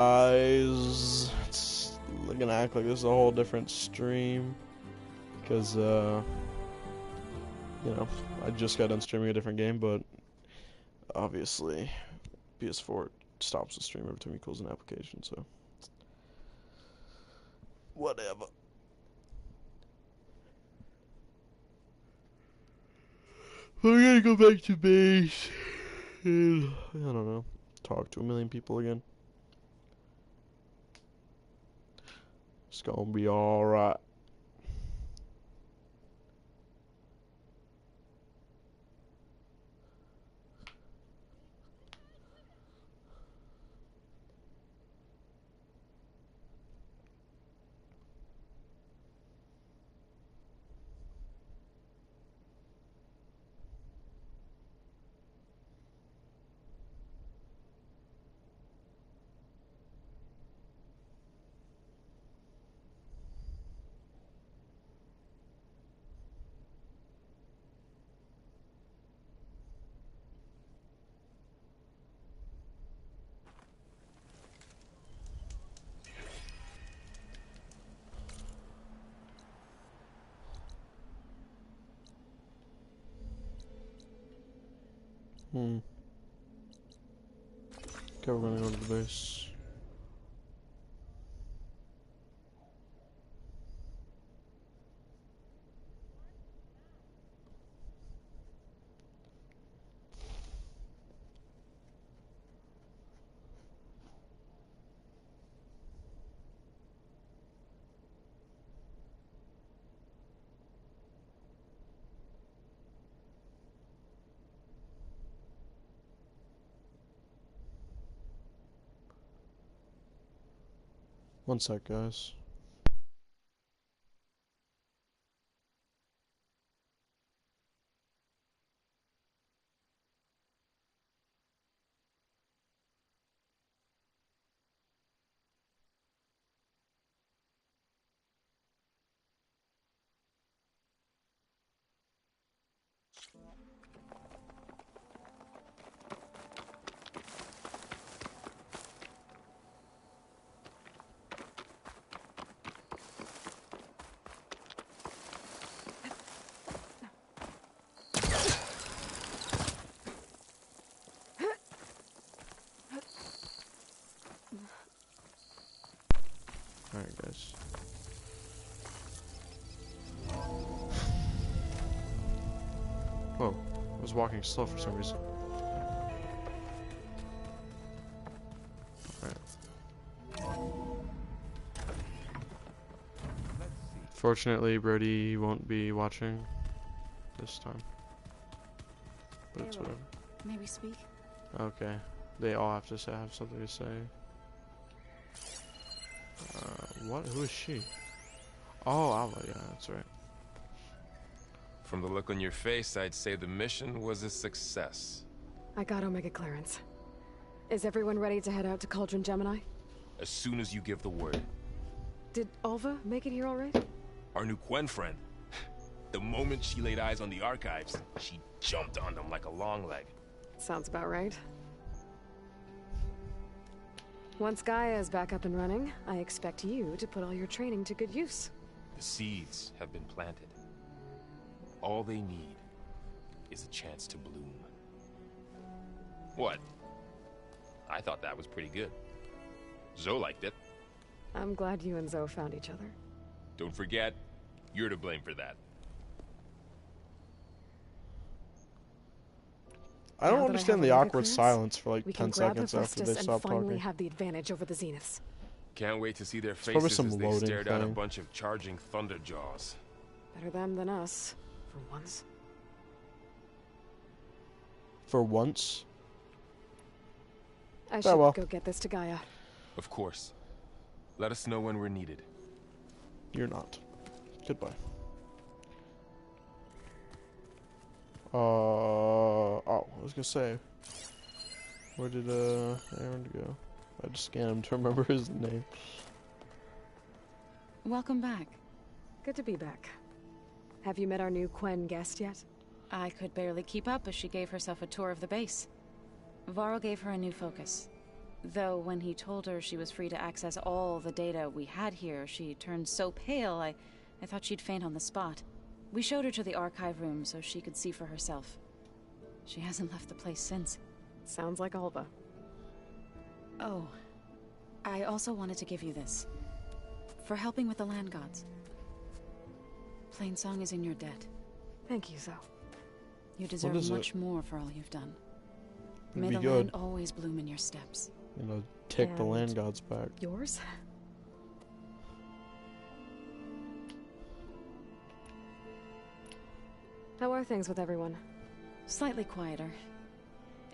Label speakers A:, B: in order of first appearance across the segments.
A: Guys, it's gonna act like this is a whole different stream because you know, I just got done streaming a different game, but obviously PS4 stops the stream every time you close an application, so whatever. We're gonna go back to base and, I don't know, talk to a million people again. It's gonna be alright. Okay, we're gonna go to the base. One sec, guys. Alright, guys. Whoa, I was walking slow for some reason. Alright. Fortunately, Brody won't be watching this time. But it's whatever.
B: Maybe speak?
A: Okay. They all have to have something to say. What? Who is she? Oh, Alva, yeah, that's right.
C: From the look on your face, I'd say the mission was a success.
D: I got Omega clearance. Is everyone ready to head out to Cauldron Gemini?
C: As soon as you give the word.
D: Did Alva make it here all right?
C: Our new Quen friend. The moment she laid eyes on the archives, she jumped on them like a long leg.
D: Sounds about right. Once Gaia is back up and running, I expect you to put all your training to good use.
C: The seeds have been planted. All they need is a chance to bloom. What? I thought that was pretty good. Zoe liked it.
D: I'm glad you and Zoe found each other.
C: Don't forget, you're to blame for that.
A: I don't
D: Now that
A: understand
D: have
A: the
D: Omega
A: awkward
D: clearance,
A: silence for like
D: we
A: 10
D: can grab
A: seconds after they
D: Hephaestus
A: stop
D: and finally
A: talking.
D: have the advantage over the Zeniths.
C: Can't wait to see their
A: probably
C: faces
A: some
C: as they
A: loading
C: stare down a
A: thing.
C: bunch of charging thunderjaws.
D: Better them than us, for once.
A: For once?
D: I should
A: well.
D: go get this to Gaia.
C: Of course. Let us know when we're needed.
A: You're not. Goodbye. Oh, I was gonna say, where did Aaron go? I just scanned him to remember his name.
B: Welcome back.
D: Good to be back. Have you met our new Quen guest yet?
B: I could barely keep up as she gave herself a tour of the base. Varl gave her a new focus. Though when he told her she was free to access all the data we had here, she turned so pale I thought she'd faint on the spot. We showed her to the archive room so she could see for herself. She hasn't left the place since.
D: Sounds like Alva.
B: Oh, I also wanted to give you this. For helping with the land gods. Plainsong is in your debt.
D: Thank you, Zoe.
B: You deserve
A: is
B: much
A: it?
B: more for all you've done.
A: It'd
B: May
A: be
B: the
A: good.
B: land always bloom in your steps.
A: You know, take the
D: And
A: land gods back.
D: Yours? How are things with everyone?
B: Slightly quieter.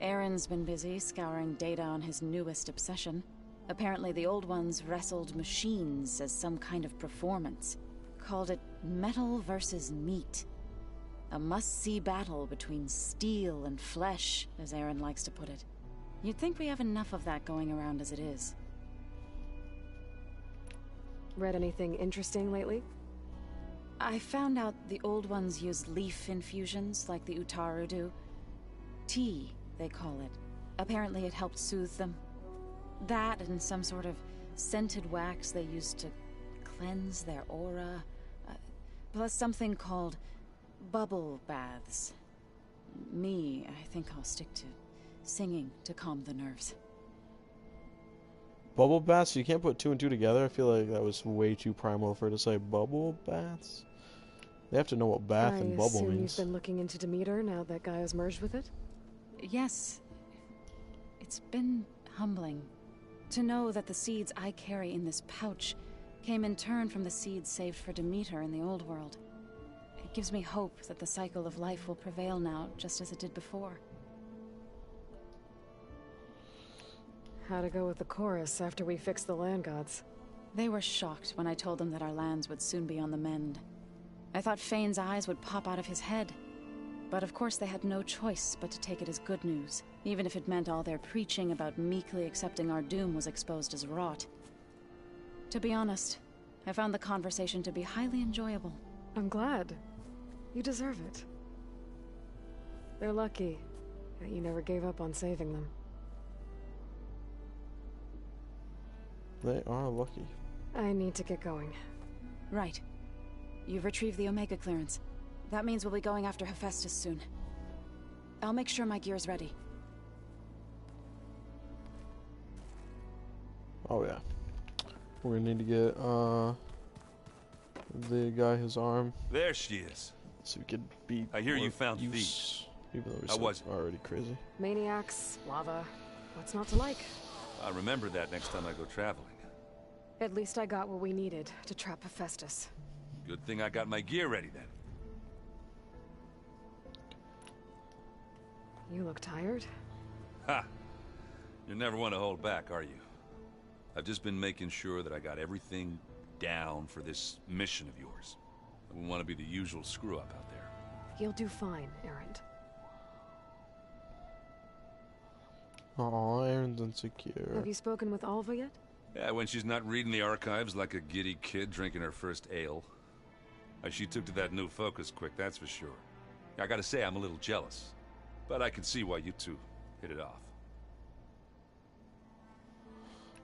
B: Aaron's been busy scouring data on his newest obsession. Apparently the old ones wrestled machines as some kind of performance. Called it metal versus meat. A must-see battle between steel and flesh, as Aaron likes to put it. You'd think we have enough of that going around as it is.
D: Read anything interesting lately?
B: I found out the old ones use leaf infusions like the Utaru do. Tea, they call it. Apparently it helped soothe them. That and some sort of scented wax they used to cleanse their aura. Plus something called bubble baths. Me, I think I'll stick to singing to calm the nerves.
A: Bubble baths? You can't put two and two together? I feel like that was way too primal for her to say bubble baths. They have to know what bath and
D: I
A: bubble
D: assume
A: means.
D: you've been looking into Demeter now that Gaia's merged with it?
B: Yes. It's been humbling to know that the seeds I carry in this pouch came in turn from the seeds saved for Demeter in the old world. It gives me hope that the cycle of life will prevail now, just as it did before.
D: How to go with the chorus after we fix the land gods?
B: They were shocked when I told them that our lands would soon be on the mend. I thought Fane's eyes would pop out of his head. But of course they had no choice but to take it as good news, even if it meant all their preaching about meekly accepting our doom was exposed as rot. To be honest, I found the conversation to be highly enjoyable.
D: I'm glad. You deserve it. They're lucky that you never gave up on saving them.
A: They are lucky.
D: I need to get going.
B: Right. You've retrieved the Omega clearance. That means we'll be going after Hephaestus soon. I'll make sure my gear's ready.
A: Oh yeah. We're gonna need to get the guy his arm
E: There she is.
A: so we could be
E: I hear you
A: more
E: found
A: use, even though
E: How
A: we're
E: was it?
A: already crazy.
D: Maniacs, lava. What's not to like?
E: I'll remember that next time I go traveling.
D: At least I got what we needed to trap Hephaestus.
E: Good thing I got my gear ready then.
D: You look tired.
E: Ha! You never want to hold back, are you? I've just been making sure that I got everything down for this mission of yours. I wouldn't want to be the usual screw-up out there.
D: You'll do fine, Erend.
A: Aw, Aaron's insecure.
D: Have you spoken with Alva yet?
E: Yeah, when she's not reading the archives like a giddy kid drinking her first ale. She took to that new focus quick, that's for sure. I gotta say, I'm a little jealous. But I can see why you two hit it off.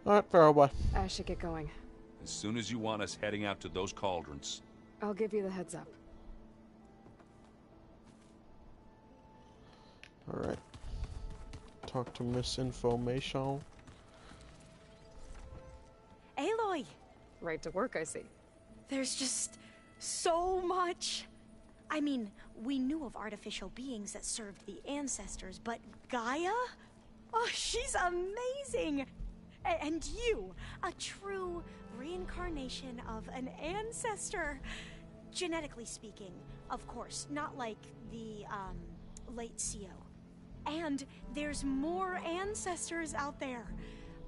A: Alright, Pharaoh, bye.
D: I should get going.
E: As soon as you want us heading out to those cauldrons.
D: I'll give you the heads up.
A: Alright. Talk to Miss Information.
F: Aloy,
D: Right to work, I see.
F: there's just so much. I mean, we knew of artificial beings that served the ancestors, but Gaia? Oh, she's amazing! And you, a true reincarnation of an ancestor. Genetically speaking, of course, not like the, late CO. And there's more ancestors out there,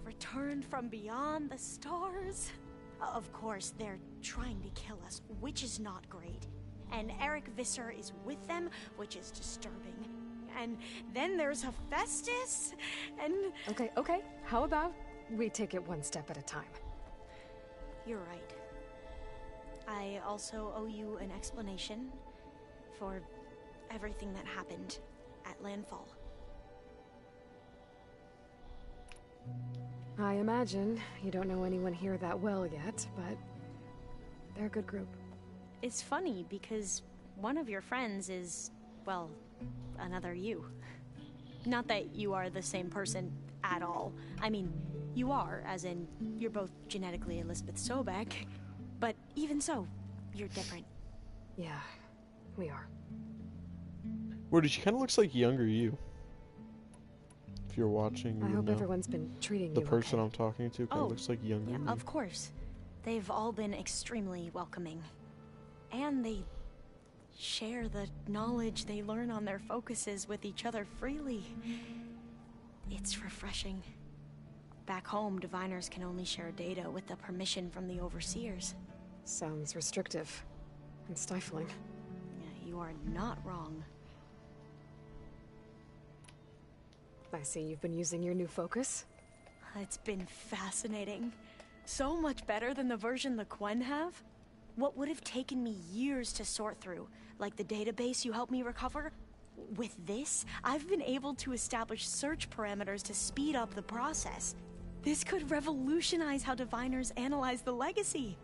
F: returned from beyond the stars. Of course, they're trying to kill us, which is not great. And Eric Visser is with them, which is disturbing. And then there's Hephaestus, and...
D: Okay. How about we take it one step at a time?
F: You're right. I also owe you an explanation for everything that happened at Landfall.
D: I imagine you don't know anyone here that well yet, but they're a good group.
F: It's funny because one of your friends is, well, another you. Not that you are the same person at all. I mean, you are, as in, you're both genetically Elizabeth Sobek, but even so, you're different.
D: Yeah, we are.
A: Where she kind of looks like younger you. If you're watching, you
D: I
A: would
D: hope
A: know.
D: everyone's been treating
A: The
D: you
A: person
D: okay.
A: I'm talking to kind of looks like younger
F: Yeah,
A: you.
F: of course. They've all been extremely welcoming. And they share the knowledge they learn on their focuses with each other freely. It's refreshing. Back home, diviners can only share data with the permission from the overseers.
D: Sounds restrictive and stifling.
F: Yeah, you are not wrong.
D: I see you've been using your new focus.
F: It's been fascinating. So much better than the version the Quen have. What would have taken me years to sort through, like the database you helped me recover, with this, I've been able to establish search parameters to speed up the process. This could revolutionize how diviners analyze the legacy.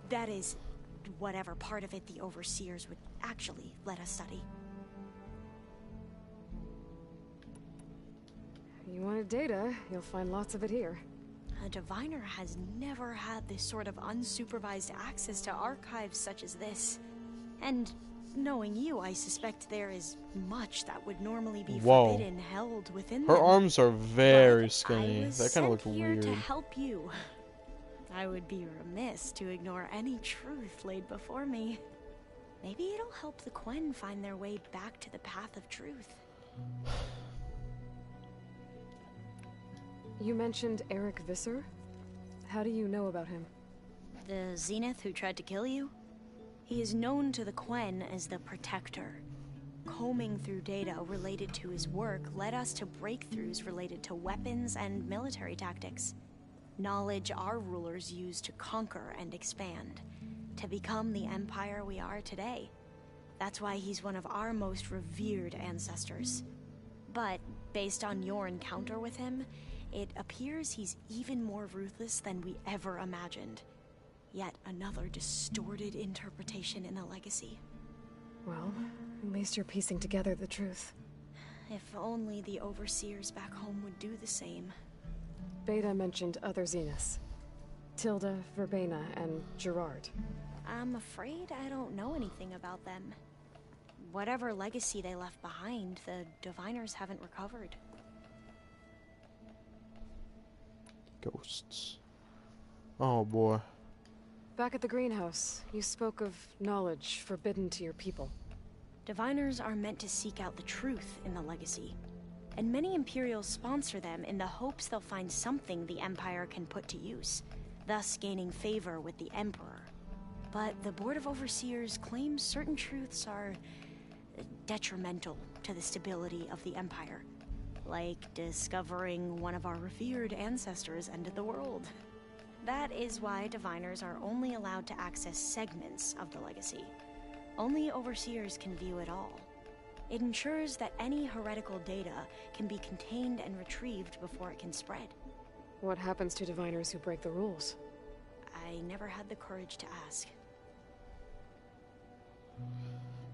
F: That is, whatever part of it the overseers would actually let us study.
D: You wanted data, you'll find lots of it here.
F: A diviner has never had this sort of unsupervised access to archives such as this. And knowing you, I suspect there is much that would normally be
A: Whoa.
F: forbidden held within
A: Her
F: them.
A: arms are very
F: But
A: skinny.
F: I was
A: That kind of looked
F: sent here
A: weird.
F: to help you. I would be remiss to ignore any truth laid before me. Maybe it'll help the Quen find their way back to the path of truth.
D: You mentioned Eric Visser? How do you know about him?
F: The Zenith who tried to kill you? He is known to the Quen as the Protector. Combing through data related to his work led us to breakthroughs related to weapons and military tactics. Knowledge our rulers used to conquer and expand, to become the empire we are today. That's why he's one of our most revered ancestors. But based on your encounter with him, it appears he's even more ruthless than we ever imagined. Yet another distorted interpretation in the legacy.
D: Well, at least you're piecing together the truth.
F: If only the overseers back home would do the same.
D: Beta mentioned other Zeniths. Tilda, Verbena, and Gerard.
F: I'm afraid I don't know anything about them. Whatever legacy they left behind, the diviners haven't recovered.
A: Ghosts. Oh boy.
D: Back at the greenhouse, you spoke of knowledge forbidden to your people.
F: Diviners are meant to seek out the truth in the legacy, and many Imperials sponsor them in the hopes they'll find something the Empire can put to use, thus gaining favor with the Emperor. But the Board of Overseers claims certain truths are detrimental to the stability of the Empire, like discovering one of our revered ancestors ended the world. That is why diviners are only allowed to access segments of the legacy. Only overseers can view it all. It ensures that any heretical data can be contained and retrieved before it can spread.
D: What happens to diviners who break the rules?
F: I never had the courage to ask.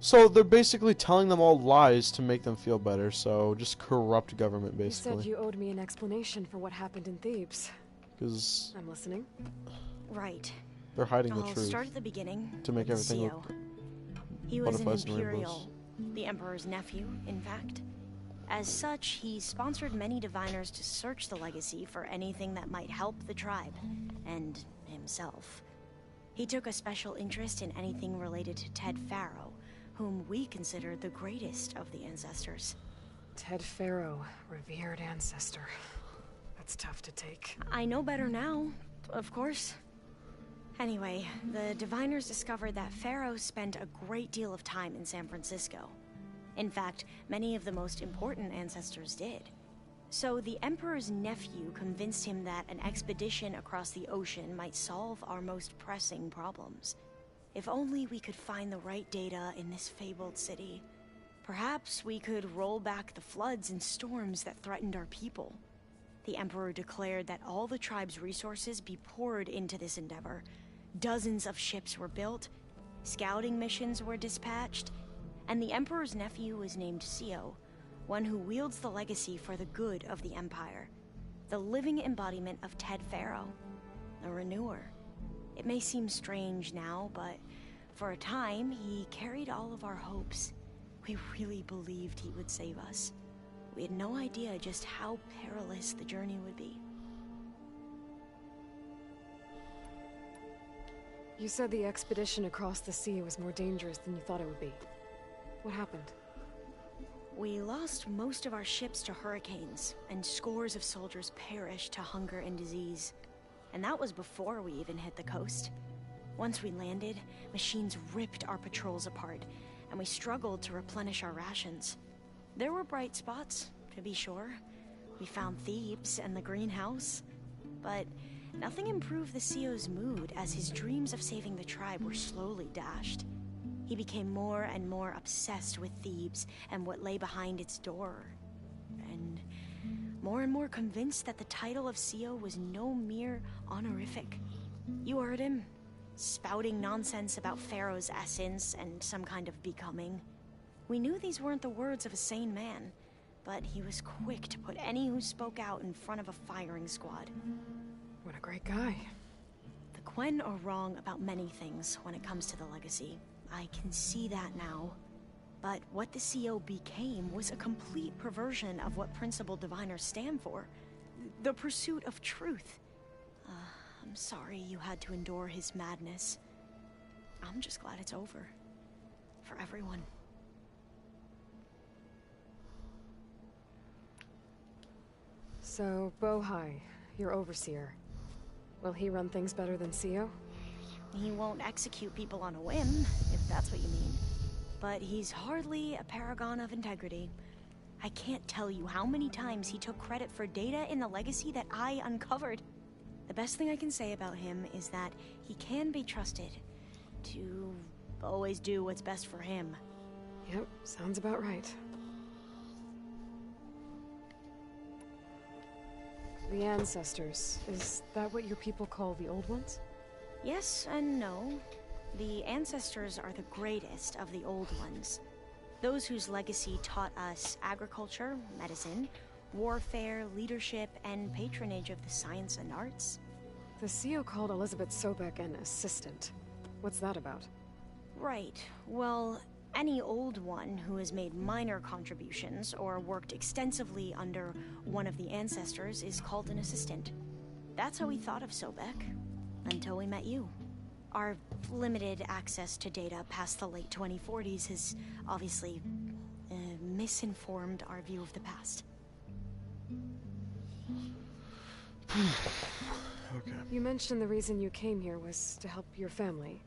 A: So they're basically telling them all lies to make them feel better, so just corrupt government,
D: You said
A: basically.
D: you owed me an explanation for what happened in Thebes.
A: Because
D: I'm listening.
F: Right.
A: they're hiding the
F: I'll
A: truth
F: start at the beginning.
A: to make
F: with
A: everything
F: Zio.
A: look
F: He was an
A: butterflies and
F: Imperial,
A: rainbows.
F: the Emperor's nephew, in fact. As such, he sponsored many diviners to search the legacy for anything that might help the tribe, and himself. He took a special interest in anything related to Ted Farrow, whom we consider the greatest of the ancestors.
D: Ted Farrow, revered ancestor. That's tough to take.
F: I know better now, of course. Anyway, the diviners discovered that Farrow spent a great deal of time in San Francisco. In fact, many of the most important ancestors did. So the Emperor's nephew convinced him that an expedition across the ocean might solve our most pressing problems. If only we could find the right data in this fabled city, perhaps we could roll back the floods and storms that threatened our people. the Emperor declared that all the tribe's resources be poured into this endeavor. Dozens of ships were built, scouting missions were dispatched, and the Emperor's nephew was named Sio, one who wields the legacy for the good of the Empire. The living embodiment of Ted Faro, a renewer. It may seem strange now, but for a time, he carried all of our hopes. We really believed he would save us. We had no idea just how perilous the journey would be.
D: You said the expedition across the sea was more dangerous than you thought it would be. What happened?
F: We lost most of our ships to hurricanes, and scores of soldiers perished to hunger and disease. And that was before we even hit the coast. Once we landed, machines ripped our patrols apart, and we struggled to replenish our rations. There were bright spots, to be sure. We found Thebes and the greenhouse. But nothing improved the CEO's mood as his dreams of saving the tribe were slowly dashed. He became more and more obsessed with Thebes and what lay behind its door. And more convinced that the title of CEO was no mere honorific. You heard him, spouting nonsense about Pharaoh's essence and some kind of becoming. We knew these weren't the words of a sane man, but he was quick to put any who spoke out in front of a firing squad.
D: What a great guy.
F: The Quen are wrong about many things when it comes to the legacy. I can see that now. But what the CO became was a complete perversion of what principled diviners stand for. The pursuit of truth. I'm sorry you had to endure his madness. I'm just glad it's over. For everyone.
D: So, Bohai, your overseer. Will he run things better than CEO?
F: He won't execute people on a whim, if that's what you mean. But he's hardly a paragon of integrity. I can't tell you how many times he took credit for data in the legacy that I uncovered. The best thing I can say about him is that he can be trusted to always do what's best for him.
D: Yep, sounds about right. The ancestors, is that what your people call the old ones?
F: Yes and no. The ancestors are the greatest of the old ones. Those whose legacy taught us agriculture, medicine, warfare, leadership, and patronage of the science and arts.
D: The CEO called Elizabeth Sobek an assistant. What's that about?
F: Right. Well, any old one who has made minor contributions or worked extensively under one of the ancestors is called an assistant. That's how we thought of Sobek, until we met you. Our limited access to data past the late 2040s has obviously misinformed our view of the past.
A: Okay.
D: You mentioned the reason you came here was to help your family.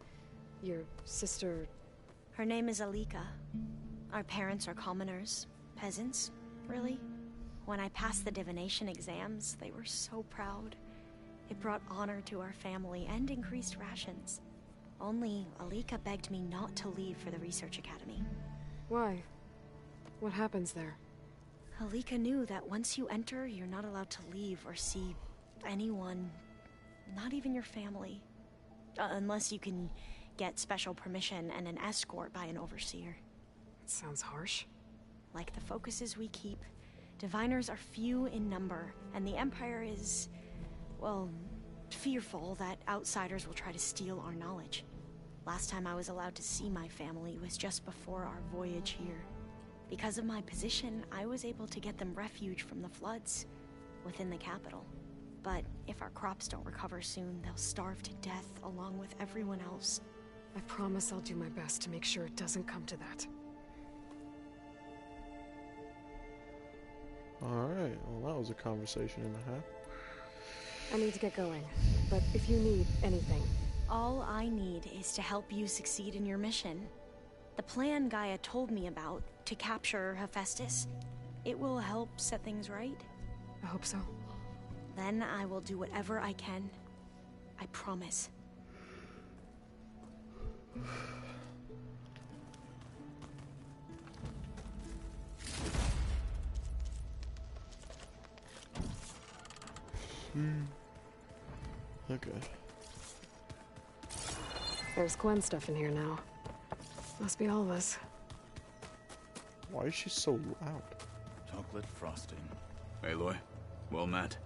D: Your sister...
F: Her name is Alika. Our parents are commoners. Peasants, really. When I passed the divination exams, they were so proud. It brought honor to our family and increased rations. Only Alika begged me not to leave for the research academy.
D: Why? What happens there?
F: Alika knew that once you enter, you're not allowed to leave or see anyone, not even your family. Unless you can get special permission and an escort by an overseer.
D: That sounds harsh.
F: Like the focuses we keep, diviners are few in number, and the Empire is, well, fearful that outsiders will try to steal our knowledge. Last time I was allowed to see my family was just before our voyage here. Because of my position, I was able to get them refuge from the floods within the capital. But if our crops don't recover soon, they'll starve to death along with everyone else.
D: I promise I'll do my best to make sure it doesn't come to that.
A: Alright, well that was a conversation and a half.
D: I need to get going, but if you need anything...
F: All I need is to help you succeed in your mission. The plan Gaia told me about, to capture Hephaestus, it will help set things right.
D: I hope so.
F: Then I will do whatever I can. I promise.
A: Okay.
D: There's Gwen stuff in here now. Must be all of us.
A: Why is she so loud?
G: Chocolate frosting. Aloy, well met.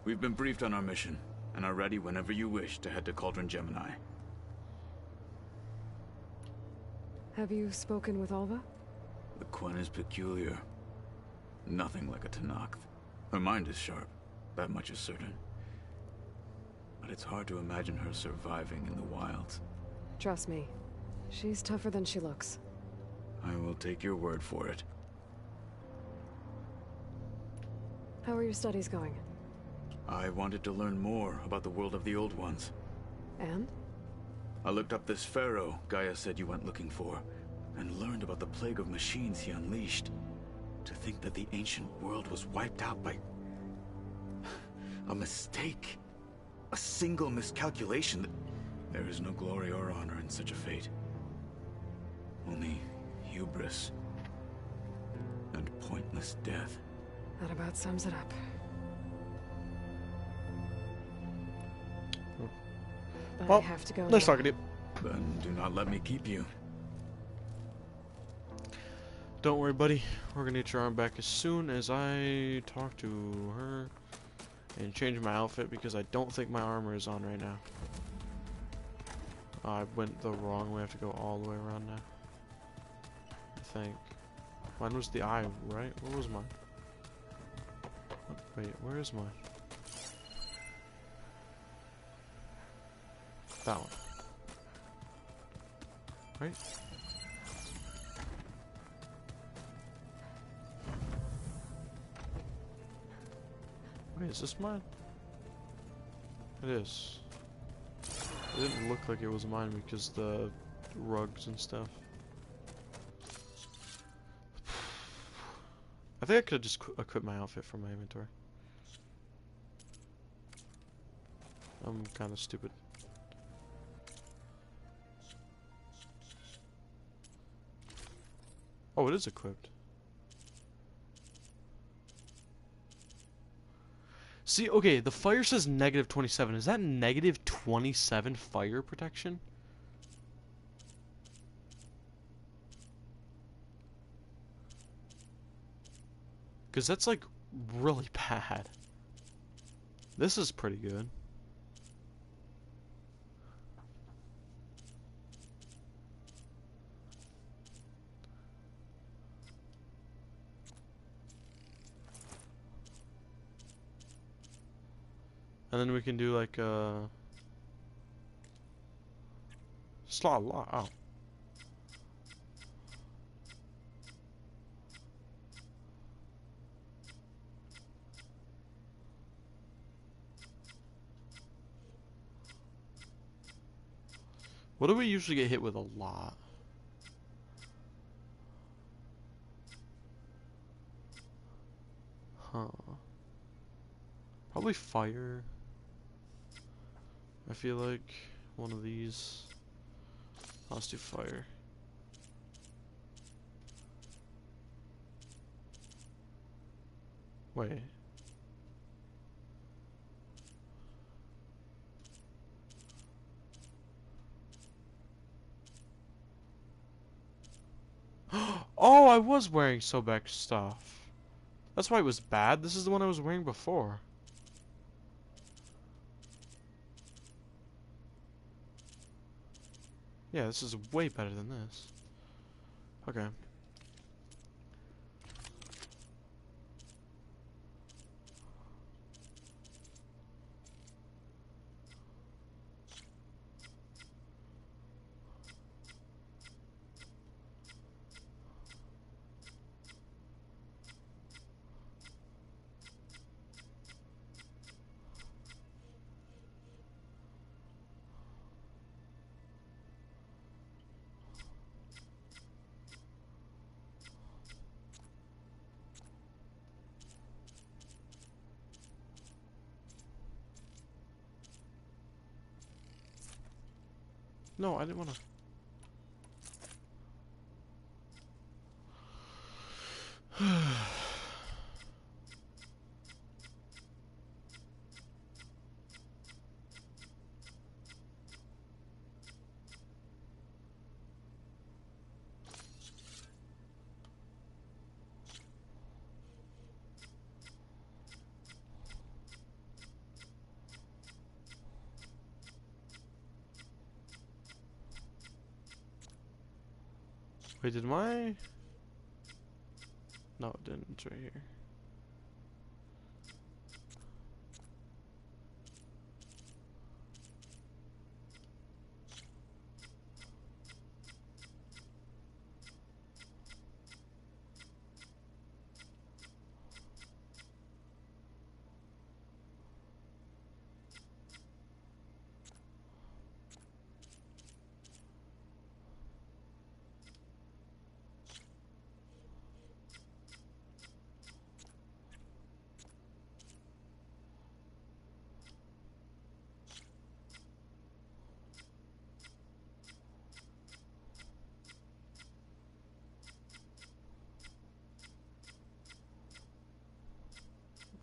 G: We've been briefed on our mission, and are ready whenever you wish to head to Cauldron Gemini.
D: Have you spoken with Alva?
G: The Quen is peculiar. Nothing like a Tenakth. Her mind is sharp, that much is certain. But it's hard to imagine her surviving in the wilds.
D: Trust me, she's tougher than she looks.
G: I will take your word for it.
D: How are your studies going?
G: I wanted to learn more about the world of the Old Ones.
D: And?
G: I looked up this pharaoh Gaia said you went looking for, and learned about the plague of machines he unleashed. To think that the ancient world was wiped out by a mistake. A single miscalculation. There is no glory or honor in such a fate. Only hubris and pointless death.
D: That about sums it up. But
A: Well,
D: I have to go
A: nice
D: now.
A: talking to you.
G: Then do not let me keep you.
A: Don't worry, buddy. We're gonna get your arm back as soon as I talk to her and change my outfit because I don't think my armor is on right now. I went the wrong way. I have to go all the way around now. I think. Mine was the eye, right? Where was mine? Wait, where is mine? That one. Right? Wait, is this mine? It is. It didn't look like it was mine because the rugs and stuff. I think I could have just equipped my outfit from my inventory. I'm kind of stupid. Oh, it is equipped. See, okay, the fire says negative 27. Is that negative 27 fire protection? Because that's, like, really bad. This is pretty good. And then we can do like slot lot. Oh. What do we usually get hit with a lot? Huh. Probably fire. I feel like one of these. Let's do fire. Wait. Oh, I was wearing Sobek stuff. That's why it was bad. This is the one I was wearing before. Yeah, this is way better than this. Okay. No, I didn't want to. Wait, did my... No, it didn't. It's right here.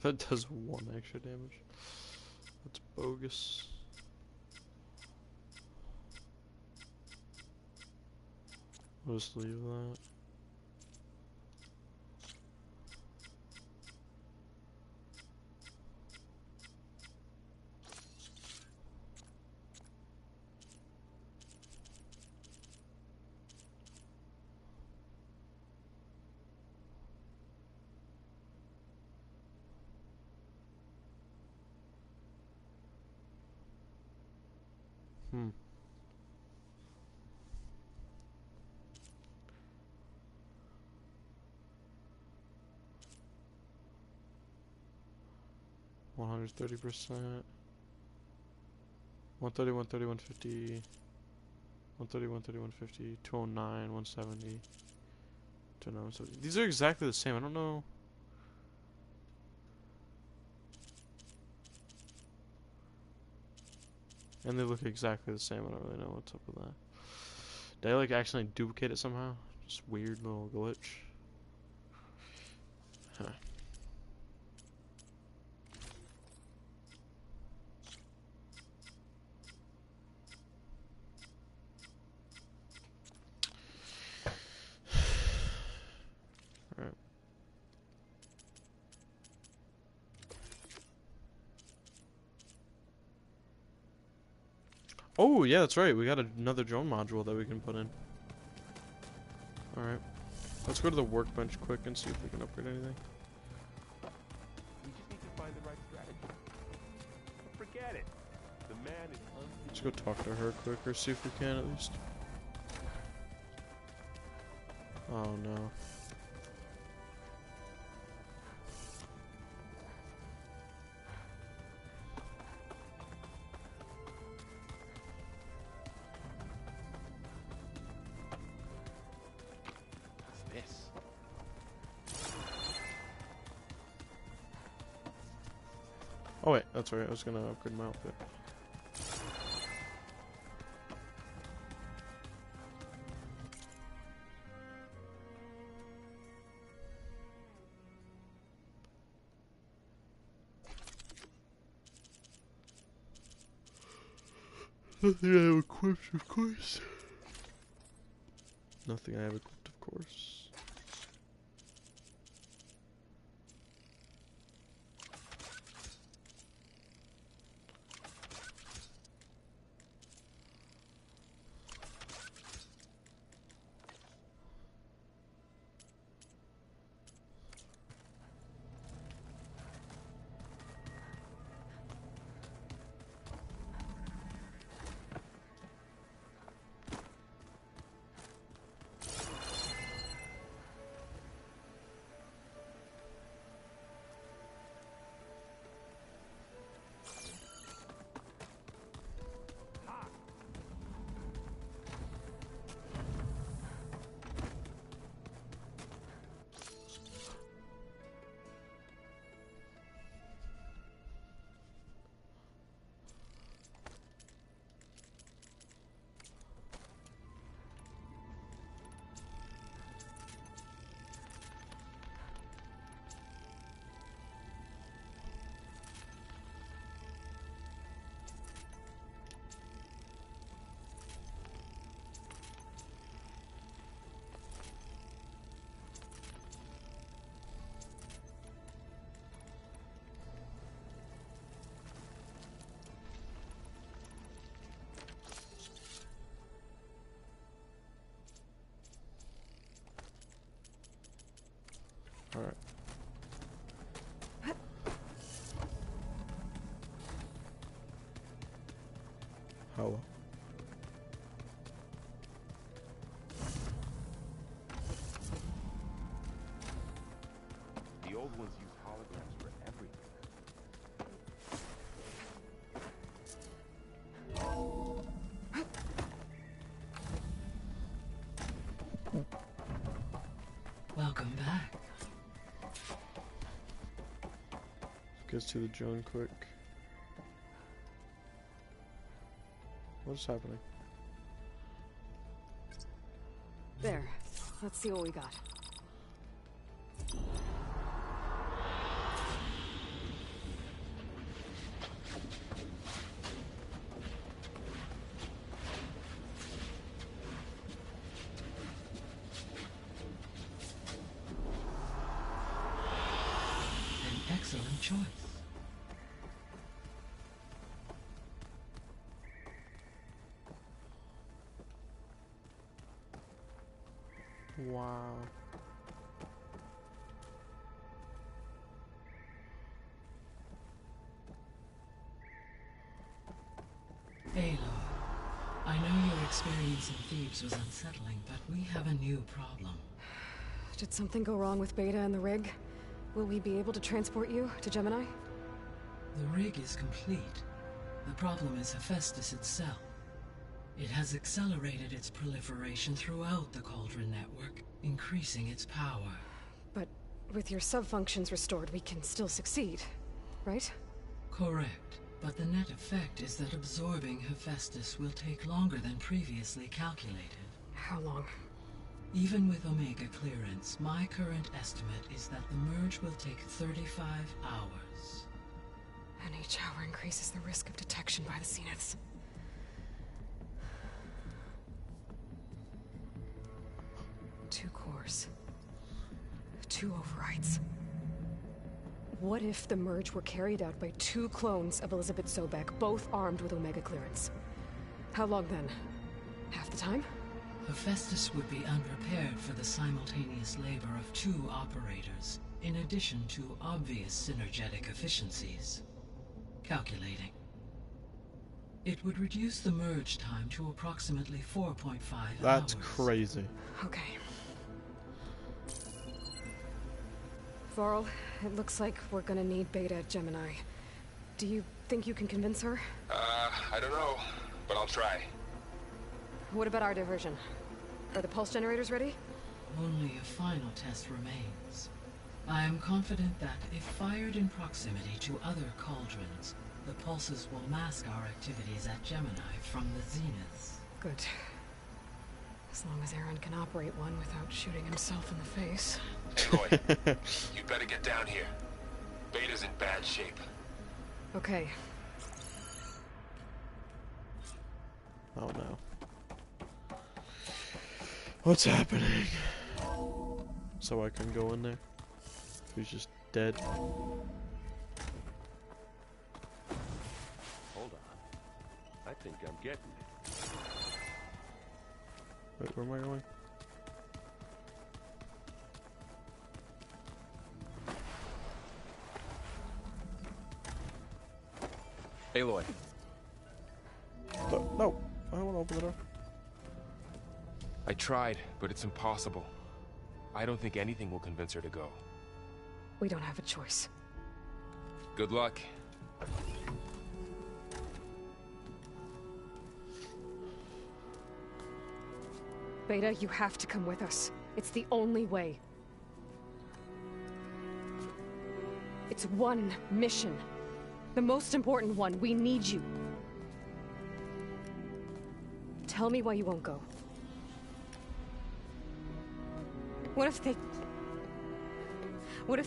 A: That does 1 extra damage. That's bogus. I'll just leave that. Hmm. %130. 130, 130, 150. 130, 130, 150. 209, 170. 209, 170. These are exactly the same. I don't know. And they look exactly the same. I don't really know what's up with that. Did I like accidentally duplicate it somehow? Just weird little glitch. Huh. Alright. Oh, yeah, that's right. We got another drone module that we can put in. Alright. Let's go to the workbench quick and see if we can upgrade anything.
H: We just need to find the right strategy. Forget it. The man is
A: Let's go talk to her quick or see if we can at least. Oh no.
C: What's this?
A: Oh wait, that's right. I was gonna upgrade my outfit. Nothing I have equipped, of course. Nothing I have equipped, of course. Oh well.
H: The old ones use holograms for everything.
I: Welcome back.
A: Gets to the drone quick. What's happening?
D: There. Let's see what we got.
I: An excellent choice.
A: Wow.
I: Aloy, I know your experience in Thebes was unsettling, but we have a new problem.
D: Did something go wrong with Beta and the rig? Will we be able to transport you to Gemini?
I: The rig is complete. The problem is Hephaestus itself. It has accelerated its proliferation throughout the Cauldron network, increasing its power.
D: But with your sub-functions restored, we can still succeed, right?
I: Correct. But the net effect is that absorbing Hephaestus will take longer than previously calculated.
D: How long?
I: Even with Omega clearance, my current estimate is that the merge will take 35 hours.
D: And each hour increases the risk of detection by the Zeniths. 2 cores. 2 overrides. What if the merge were carried out by 2 clones of Elizabeth Sobek, both armed with Omega clearance? How long then? Half the time?
I: Hephaestus would be unprepared for the simultaneous labor of 2 operators, in addition to obvious synergetic efficiencies. Calculating. It would reduce the merge time to approximately 4.5 hours.
A: That's crazy.
D: Okay. Varl, it looks like we're gonna need Beta at Gemini. Do you think you can convince her?
C: I don't know, but I'll try.
D: What about our diversion? Are the pulse generators ready?
I: Only a final test remains. I am confident that if fired in proximity to other cauldrons, the pulses will mask our activities at Gemini from the Zeniths.
D: Good. As long as Aaron can operate one without shooting himself in the face.
C: Aloy, you better get down here. Beta's in bad shape.
D: Okay.
A: Oh no. What's happening? So I can go in there? He's just dead.
H: Hold on. I think I'm getting it.
A: Wait, where am I going?
C: Aloy.
A: No, I don't want to open the door.
C: I tried, but it's impossible. I don't think anything will convince her to go.
D: We don't have a choice.
C: Good luck.
D: Beta, you have to come with us. It's the only way. It's one mission. The most important one. We need you. Tell me why you won't go. What if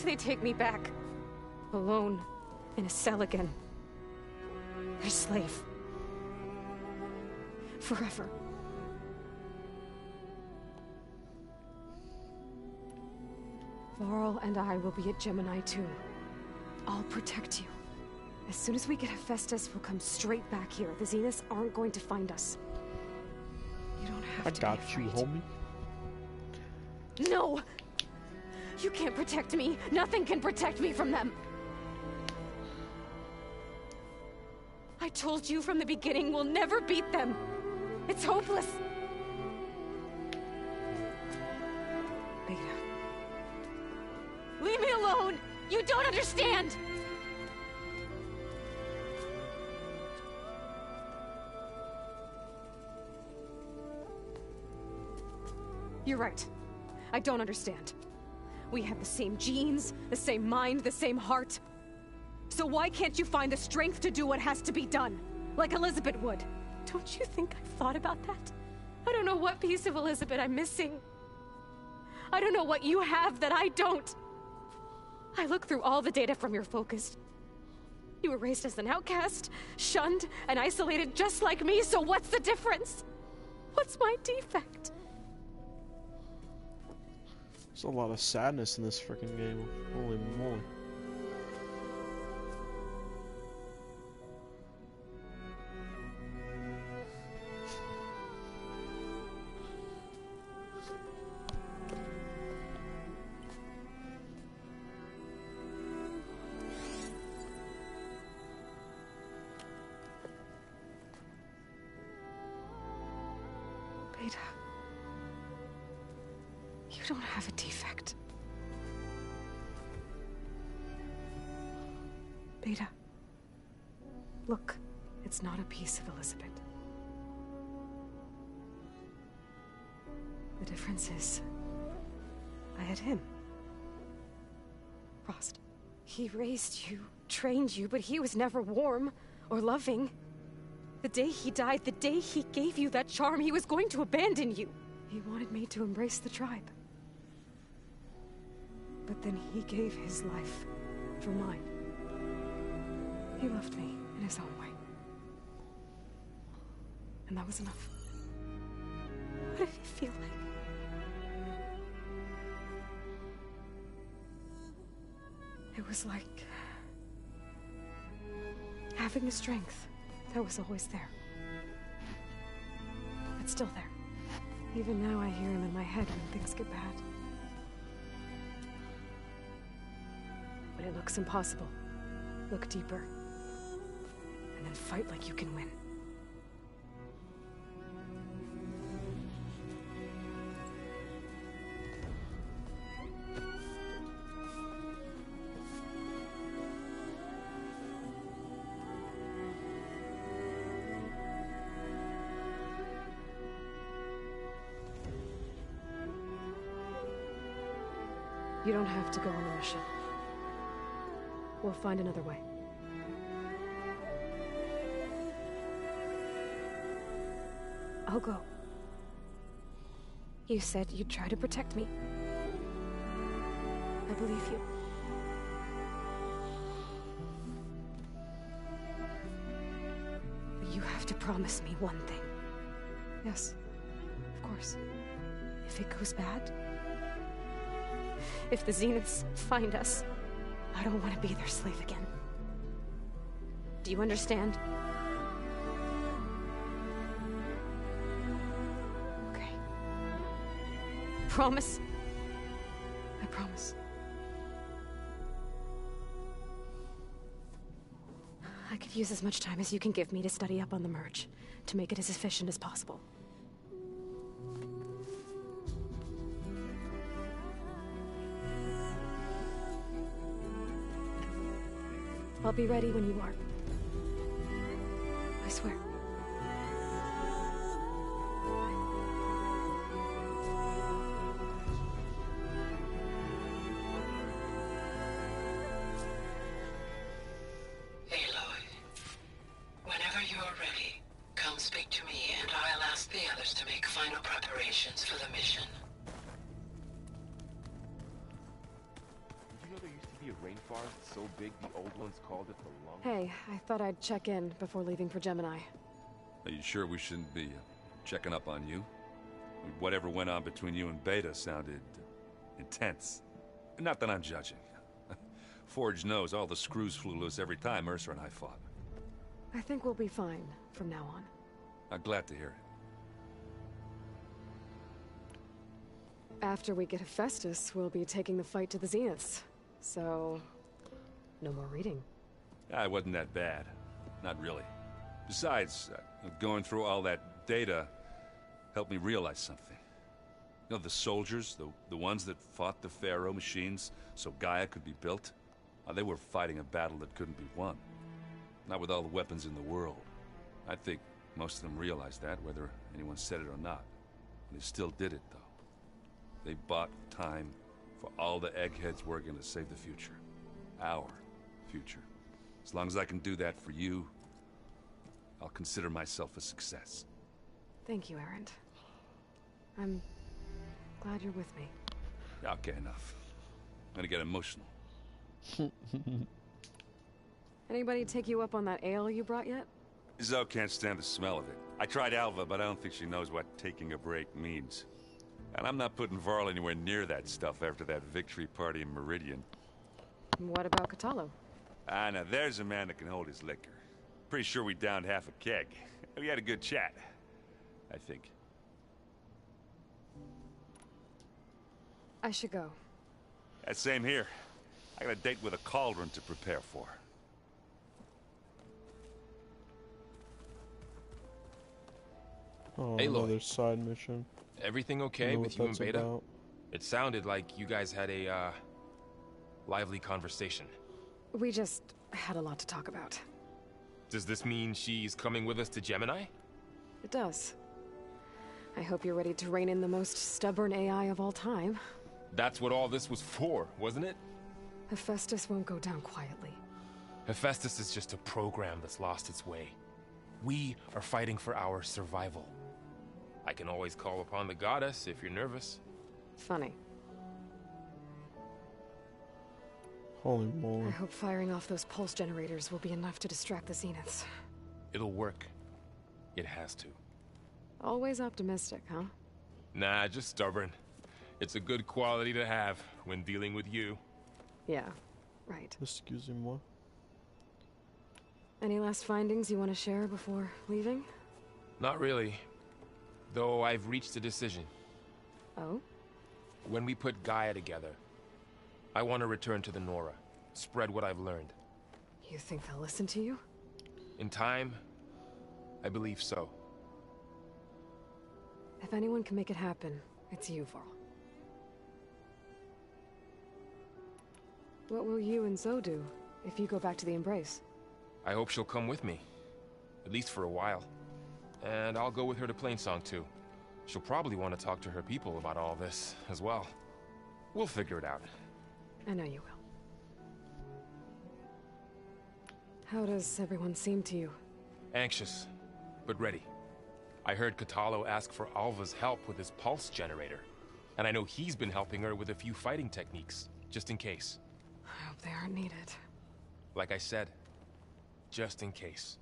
D: they take me back? Alone, in a cell again. A slave. Forever. Varl and I will be at Gemini too. I'll protect you. As soon as we get Hephaestus, we'll come straight back here. The Zeniths aren't going to find us. You don't have to be
A: I got you, homie.
D: No! You can't protect me. Nothing can protect me from them. I told you from the beginning we'll never beat them. It's hopeless. Beta. Leave me alone! You don't understand! You're right. I don't understand. We have the same genes, the same mind, the same heart. So why can't you find the strength to do what has to be done? Like Elizabeth would. Don't you think I've thought about that? I don't know what piece of Elizabeth I'm missing. I don't know what you have that I don't. I look through all the data from your focus. You were raised as an outcast, shunned, and isolated just like me, so what's the difference? What's my defect?
A: There's a lot of sadness in this freaking game. Holy moly.
D: Beta. You don't have a defect. Beta. Look, it's not a piece of Elizabeth. The difference is, I had him. Frost. He raised you, trained you, but he was never warm or loving. The day he died, the day he gave you that charm, he was going to abandon you. He wanted me to embrace the tribe. But then he gave his life for mine. He loved me in his own way. And that was enough. What did it feel like? It was like having the strength that was always there. It's still there. Even now I hear him in my head when things get bad. When it looks impossible, look deeper. And then fight like you can win. You don't have to go on the mission. We'll find another way. I'll go. You said you'd try to protect me. I believe you. But you have to promise me one thing. Yes, of course. If it goes bad, if the Zeniths find us, I don't want to be their slave again. Do you understand? Okay. Promise? I promise. I could use as much time as you can give me to study up on the merge, to make it as efficient as possible. I'll be ready when you are. I swear.
I: Aloy, whenever you're ready, come speak to me and I'll ask the others to make final preparations for the mission.
H: Did you know there used to be a rainforest so big the old ones called it the lung?
D: Hey, I thought I'd check in before leaving for Gemini.
E: Are you sure we shouldn't be checking up on you? Whatever went on between you and Beta sounded intense. Not that I'm judging. Forge knows all the screws flew loose every time Mercer and I fought.
D: I think we'll be fine from now on.
E: I'm glad to hear it.
D: After we get Hephaestus, we'll be taking the fight to the Zeniths. So, no more reading.
E: It wasn't that bad. Not really. Besides, going through all that data helped me realize something. You know, the soldiers, the ones that fought the Pharaoh machines so Gaia could be built, they were fighting a battle that couldn't be won. Not with all the weapons in the world. I think most of them realized that, whether anyone said it or not. They still did it, though. They bought time for all the eggheads working to save the future. Our future. As long as I can do that for you, I'll consider myself a success.
D: Thank you, Erend. I'm glad you're with me.
E: Okay, enough. I'm gonna get emotional.
D: Anybody take you up on that ale you brought yet?
E: Zoe can't stand the smell of it. I tried Alva, but I don't think she knows what taking a break means. And I'm not putting Varl anywhere near that stuff after that victory party in Meridian.
D: What about Catalo?
E: Now there's a man that can hold his liquor. Pretty sure we downed half a keg. We had a good chat, I think.
D: I should go.
E: Same here. I got a date with a cauldron to prepare for.
A: Oh,
C: Hey,
A: another
C: Lloyd.
A: side mission.
C: Everything okay
A: Know
C: with
A: what
C: you and
A: that's
C: Beta?
A: about.
C: It sounded like you guys had a, lively conversation.
D: We just had a lot to talk about.
C: Does this mean she's coming with us to Gemini?
D: It does. I hope you're ready to rein in the most stubborn AI of all time.
C: That's what all this was for, wasn't it?
D: Hephaestus won't go down quietly.
C: Hephaestus is just a program that's lost its way. We are fighting for our survival. I can always call upon the goddess if you're nervous.
D: Funny.
A: Holy
D: I
A: moly.
D: hope firing off those pulse generators will be enough to distract the Zeniths.
C: It'll work. It has to.
D: Always optimistic, huh?
C: Nah, just stubborn. It's a good quality to have when dealing with you.
D: Yeah, right.
A: Excusez-moi.
D: Any last findings you want to share before leaving?
C: Not really. Though I've reached a decision.
D: Oh?
C: When we put Gaia together, I want to return to the Nora. Spread what I've learned.
D: You think they'll listen to you?
C: In time, I believe so.
D: If anyone can make it happen, it's you, Varl. What will you and Zoe do if you go back to the Embrace?
C: I hope she'll come with me. At least for a while. And I'll go with her to Plainsong too. She'll probably want to talk to her people about all this as well. We'll figure it out.
D: I know you will. How does everyone seem to you?
C: Anxious, but ready. I heard Catalo ask for Alva's help with his pulse generator. And I know he's been helping her with a few fighting techniques, just in case.
D: I hope they aren't needed.
C: Like I said, just in case.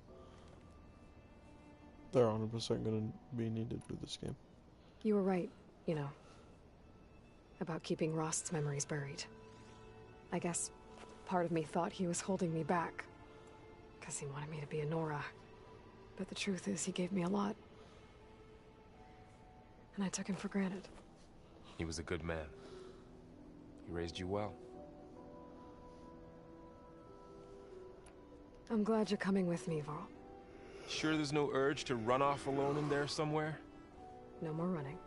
A: They're 100% gonna be needed for this game.
D: You were right, you know, about keeping Rost's memories buried. I guess part of me thought he was holding me back, because he wanted me to be a Nora. But the truth is, he gave me a lot. And I took him for granted.
C: He was a good man. He raised you well.
D: I'm glad you're coming with me, Varl.
C: Sure there's no urge to run off alone in there somewhere?
D: No more running.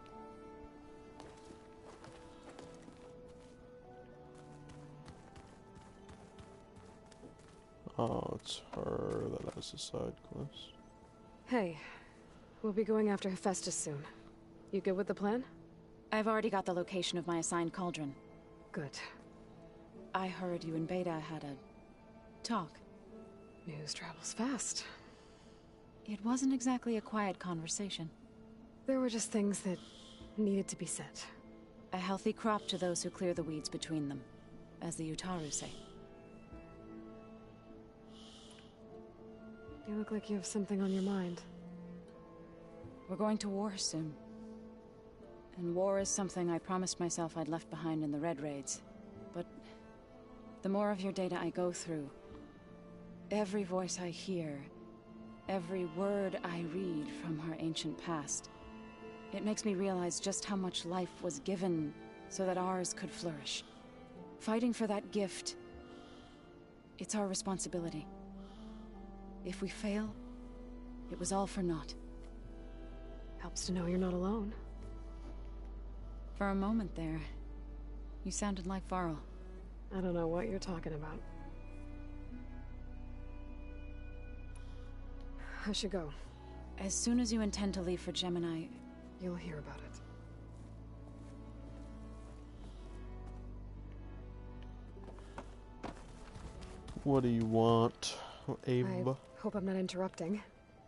A: Oh, it's her that has a side quest.
D: Hey, we'll be going after Hephaestus soon. You good with the plan?
B: I've already got the location of my assigned cauldron.
D: Good.
B: I heard you and Beta had a talk.
D: News travels fast.
B: It wasn't exactly a quiet conversation.
D: There were just things that needed to be said.
B: A healthy crop to those who clear the weeds between them, as the Utaru say.
D: You look like you have something on your mind.
B: We're going to war soon. And war is something I promised myself I'd left behind in the Red Raids. But the more of your data I go through, every voice I hear, every word I read from her ancient past, it makes me realize just how much life was given so that ours could flourish. Fighting for that gift, it's our responsibility. If we fail, It was all for naught.
D: Helps to know you're not alone.
B: For a moment there, you sounded like Varl.
D: I don't know what you're talking about. I should go.
B: As soon as you intend to leave for Gemini,
D: You'll hear about it.
A: What do you want, Abe?
D: I hope I'm not interrupting.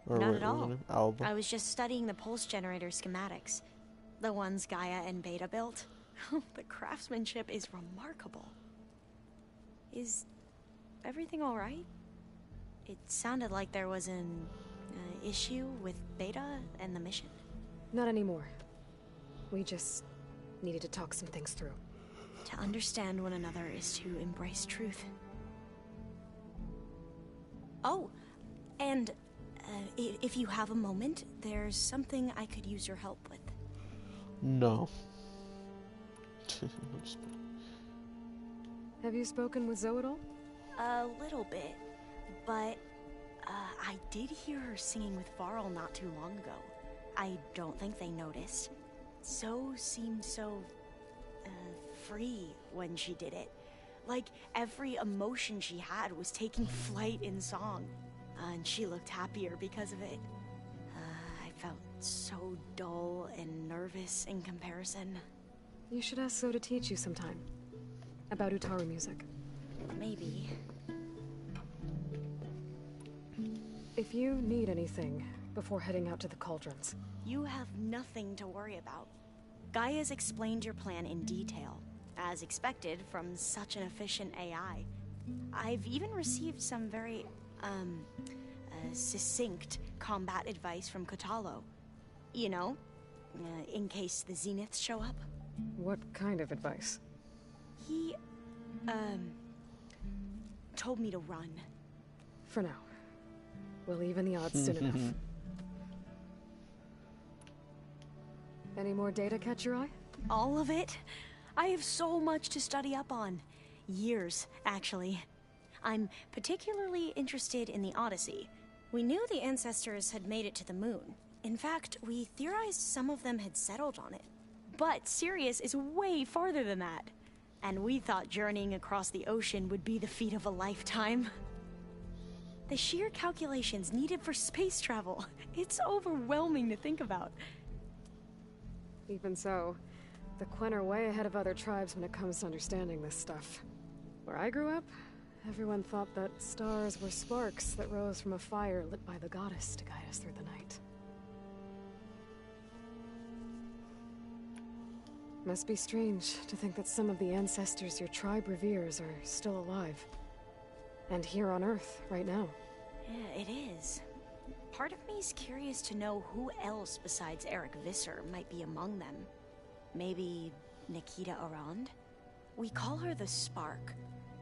A: Or
F: Not
A: wait,
F: at
A: what was her
F: all.
A: name? Alba.
F: I was just studying the pulse generator schematics. The ones Gaia and Beta built. The craftsmanship is remarkable. Is everything alright? It sounded like there was an issue with Beta and the mission.
D: Not anymore. We just needed to talk some things through.
F: To understand one another is to embrace truth. Oh, and if you have a moment, there's something I could use your help with.
A: No.
D: Have you spoken with Zoe at all?
F: A little bit, but I did hear her singing with Varl not too long ago. I don't think they noticed. Zoe seemed so free when she did it. Like every emotion she had was taking flight in song. And she looked happier because of it. I felt so dull and nervous in comparison.
D: You should ask Zoe to teach you sometime. About Utaru music.
F: Maybe.
D: If you need anything before heading out to the cauldrons.
F: You have nothing to worry about. Gaia's explained your plan in detail, as expected from such an efficient AI. I've even received some very, succinct combat advice from Kotalo. You know, in case the Zeniths show up.
D: What kind of advice?
F: He, told me to run.
D: For now. We'll even the odds soon enough. Any more data catch your eye?
F: All of it? I have so much to study up on. Years, actually. I'm particularly interested in the Odyssey. We knew the ancestors had made it to the moon. In fact, we theorized some of them had settled on it. But Sirius is way farther than that. And we thought journeying across the ocean would be the feat of a lifetime. The sheer calculations needed for space travel. It's overwhelming to think about.
D: Even so, the Quen are way ahead of other tribes when it comes to understanding this stuff. Where I grew up, everyone thought that stars were sparks that rose from a fire lit by the goddess to guide us through the night. Must be strange to think that some of the ancestors your tribe reveres are still alive. And here on Earth, right now.
F: Yeah, it is. Part of me's curious to know who else besides Eric Visser might be among them. Maybe Nikita Arand? We call her the Spark.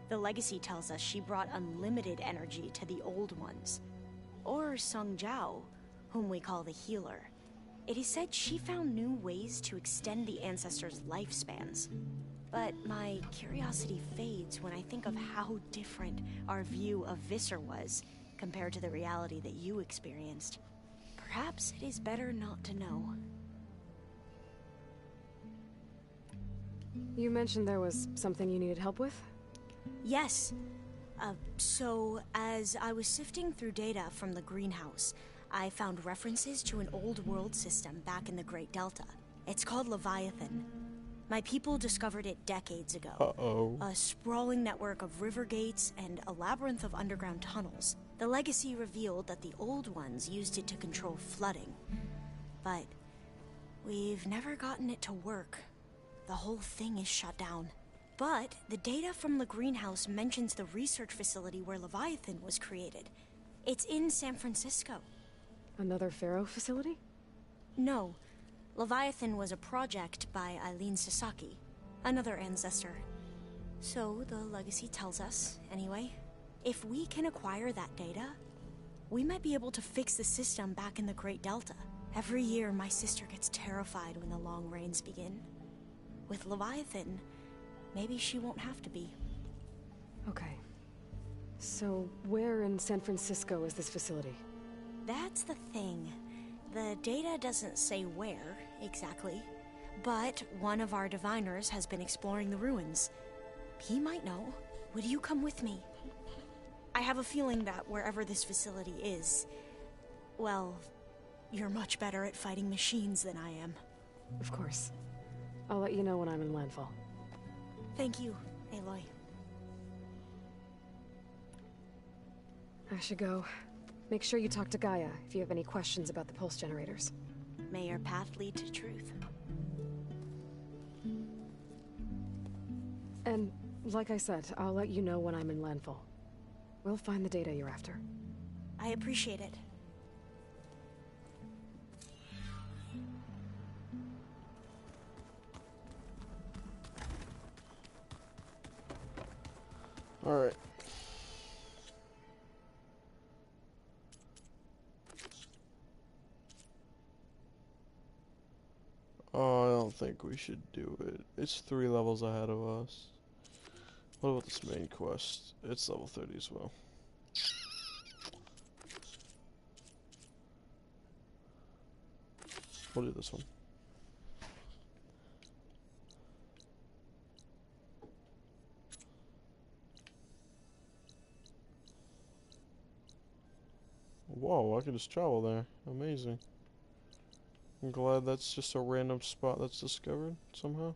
F: The legacy tells us she brought unlimited energy to the old ones. Or Sung Jiao, whom we call the Healer. It is said she found new ways to extend the ancestors' lifespans. But my curiosity fades when I think of how different our view of Visser was compared to the reality that you experienced. Perhaps it is better not to know.
D: You mentioned there was something you needed help with?
F: Yes. So, as I was sifting through data from the greenhouse, I found references to an old world system back in the Great Delta. It's called Leviathan. My people discovered it decades ago.
A: Uh-oh.
F: A sprawling network of river gates and a labyrinth of underground tunnels. The legacy revealed that the old ones used it to control flooding. But we've never gotten it to work. The whole thing is shut down. But the data from the greenhouse mentions the research facility where Leviathan was created. It's in San Francisco.
D: Another Pharaoh facility?
F: No. Leviathan was a project by Eileen Sasaki, another ancestor. So the legacy tells us, anyway. If we can acquire that data, we might be able to fix the system back in the Great Delta. Every year, my sister gets terrified when the long rains begin. With Leviathan, maybe she won't have to be.
D: Okay. So, where in San Francisco is this facility?
F: That's the thing. The data doesn't say where, exactly. But one of our diviners has been exploring the ruins. He might know. Would you come with me? I have a feeling that wherever this facility is, well, you're much better at fighting machines than I am.
D: Of course. I'll let you know when I'm in landfall.
F: Thank you, Aloy.
D: I should go. Make sure you talk to Gaia if you have any questions about the pulse generators.
F: May your path lead to truth.
D: And, like I said, I'll let you know when I'm in landfall. We'll find the data you're after.
F: I appreciate it.
A: Alright. Oh, I don't think we should do it. It's 3 levels ahead of us. What about this main quest? It's level 30 as well. We'll do this one. Whoa, I can just travel there. Amazing. I'm glad that's just a random spot that's discovered somehow.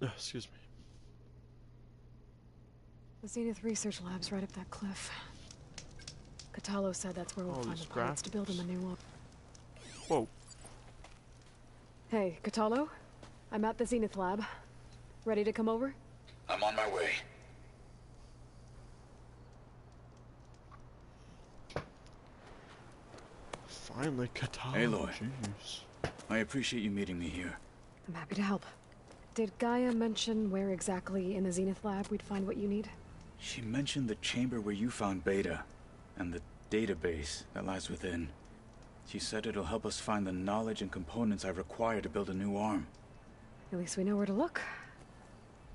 A: Excuse me.
D: The Zenith Research Lab's right up that cliff. Catalo said that's where we'll
A: Oh,
D: find
A: these
D: the parts to build him a new one.
A: Whoa.
D: Hey, Catalo? I'm at the Zenith Lab. Ready to come over?
G: I'm on my way.
A: Finally, Katana.
G: Aloy.
A: Jeez.
G: I appreciate you meeting me here.
D: I'm happy to help. Did Gaia mention where exactly in the Zenith Lab we'd find what you need?
G: She mentioned the chamber where you found Beta, and the database that lies within. She said it'll help us find the knowledge and components I require to build a new arm.
D: At least we know where to look.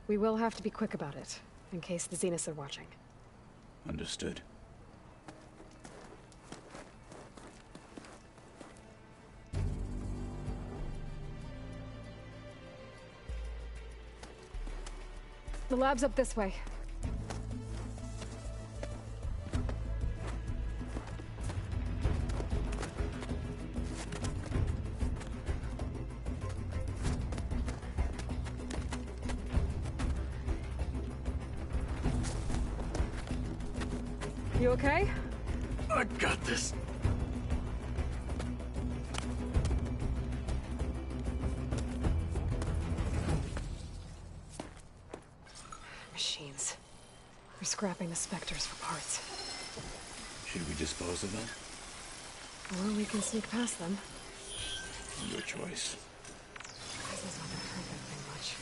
D: We will have to be quick about it, in case the Zeniths are watching.
G: Understood.
D: The lab's up this way. You okay?
G: I got this.
D: Machines. They're scrapping the Spectres for parts.
G: Should we dispose of them?
D: Or we can sneak past them.
G: Your choice.
D: This is not gonna hurt that thing much.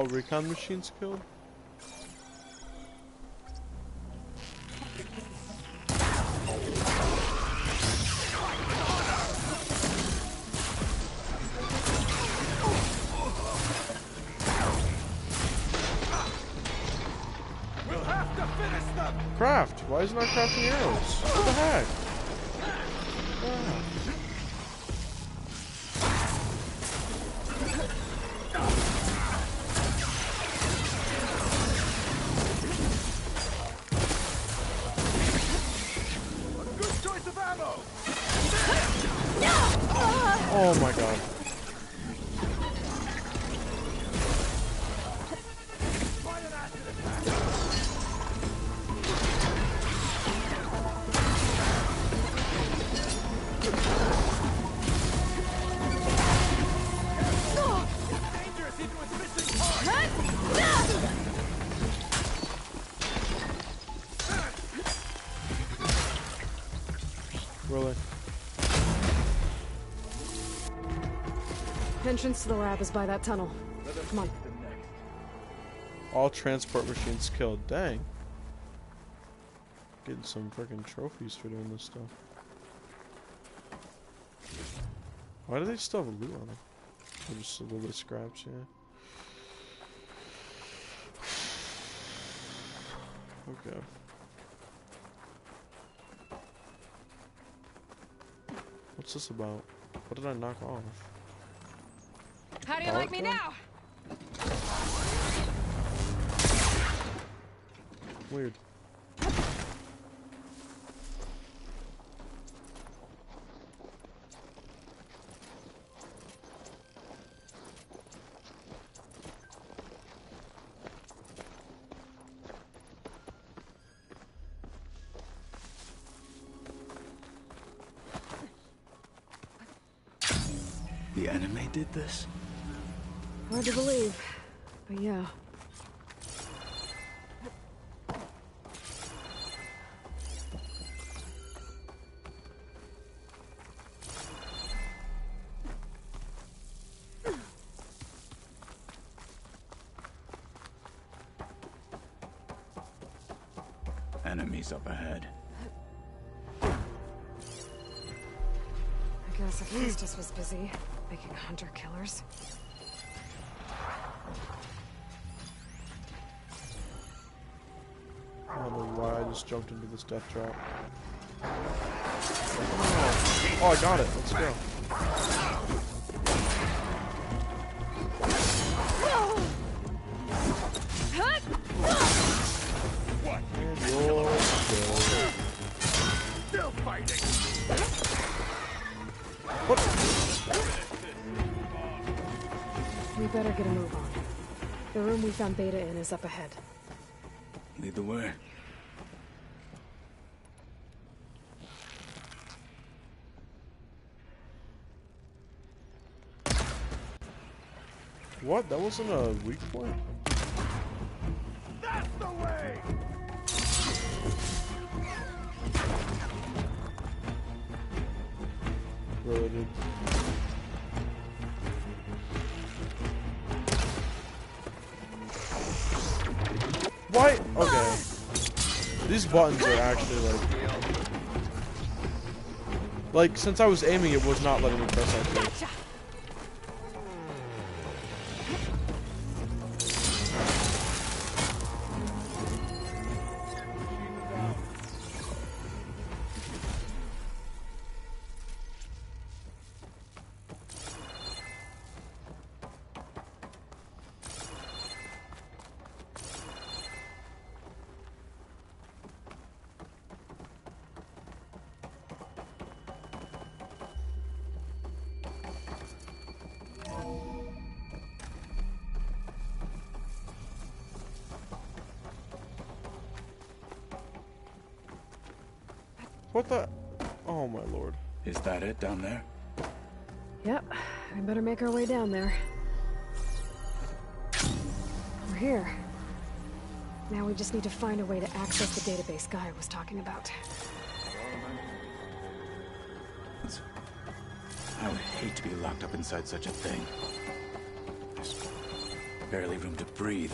A: all recon machines killed? Craft! Why is it not crafting arrows? What the heck? Ah.
H: Good choice of ammo.
A: Oh my god. Really?
D: Entrance to the lab is by that tunnel. Come on.
A: All transport machines killed. Dang. Getting some freaking trophies for doing this stuff. Why do they still have a loot on them? Or just a little bit of scraps, yeah. Okay. What's this about? What did I knock off?
D: How do you like me now?
A: Weird.
G: The enemy did this?
D: Hard to believe, but yeah.
G: Enemies up ahead.
D: I guess Augustus was busy making hunter-killers.
A: I don't know why I just jumped into this death trap. Oh, I got it. Let's go. And you're dead.
H: Still fighting.
A: What?
D: We better get a move on. The room we found Beta in is up ahead.
G: Lead the way.
A: What? That wasn't a weak point?
H: That's the way.
A: Really, dude. Why? Okay. These buttons are actually like since I was aiming, it was not letting me press that. What the? Oh my lord.
G: Is that it down there?
D: Yep, we better make our way down there. We're here. Now we just need to find a way to access the database Gaia was talking about.
G: I would hate to be locked up inside such a thing. barely room to breathe.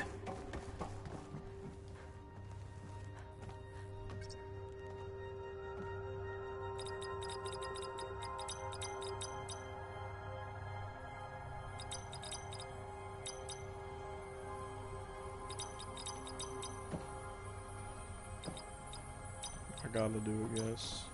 A: I gotta do it, guys.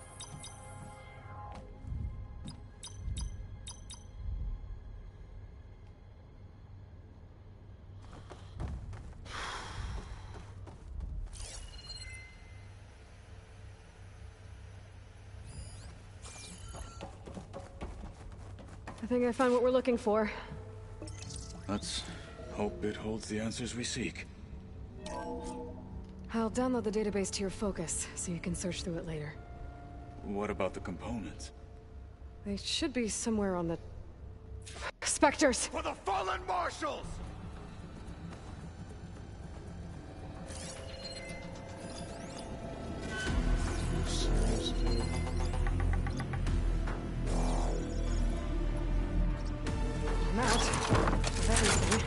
D: I think I found what we're looking for.
G: Let's hope it holds the answers we seek.
D: I'll download the database to your Focus, so you can search through it later.
G: What about the components?
D: They should be somewhere on the... Spectres!
H: For the fallen marshals!
D: I'm out of everything.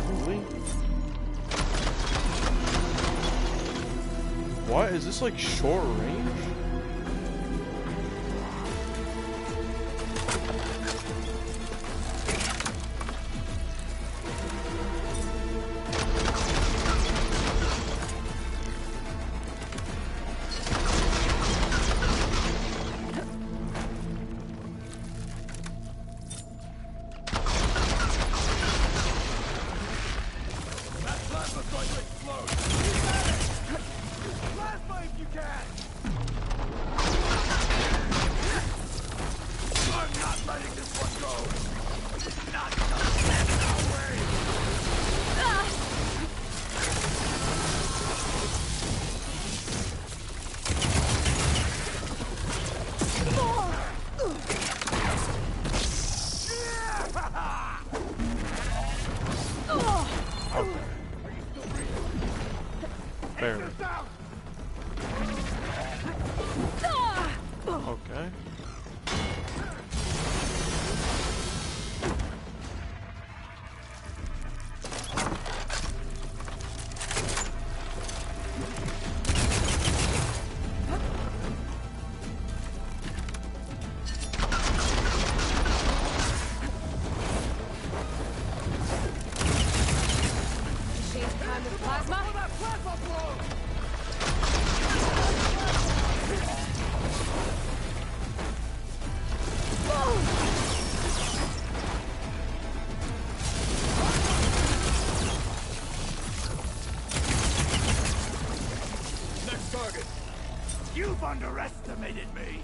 A: Really? What? Is this like short range? Barely. Okay.
H: Next target. You've underestimated me.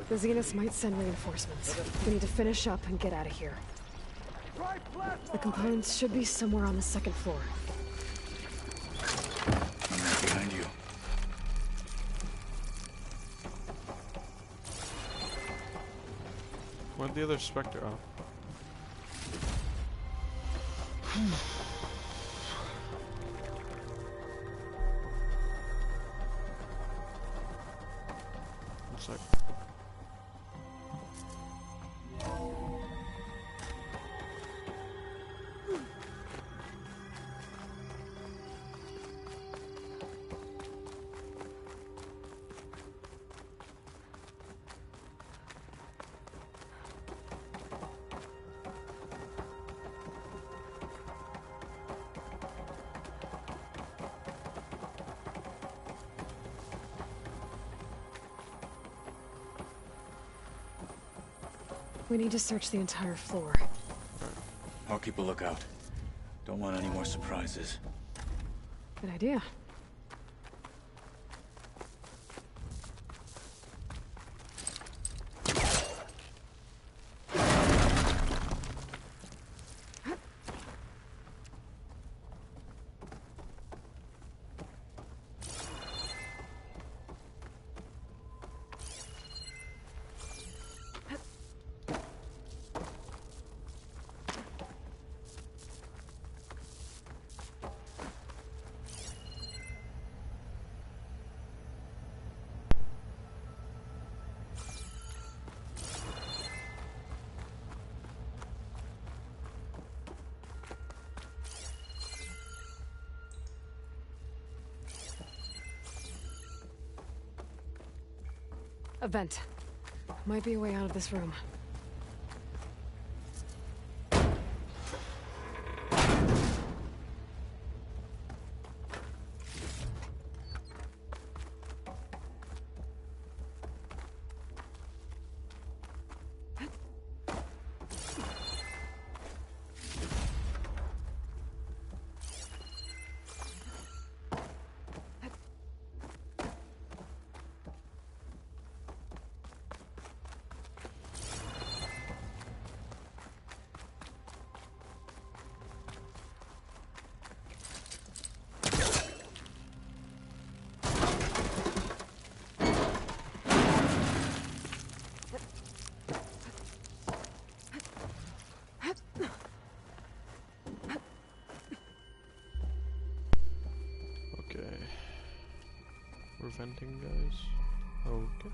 D: The Zeniths might send reinforcements. We need to finish up and get out of here. The components should be somewhere on the second floor.
G: I'm right behind you.
A: Where'd the other Spectre? Oh. One sec.
D: We need to search the entire floor.
G: I'll keep a lookout. Don't want any more surprises.
D: Good idea. A vent. Might be a way out of this room.
A: We're venting, guys. Okay.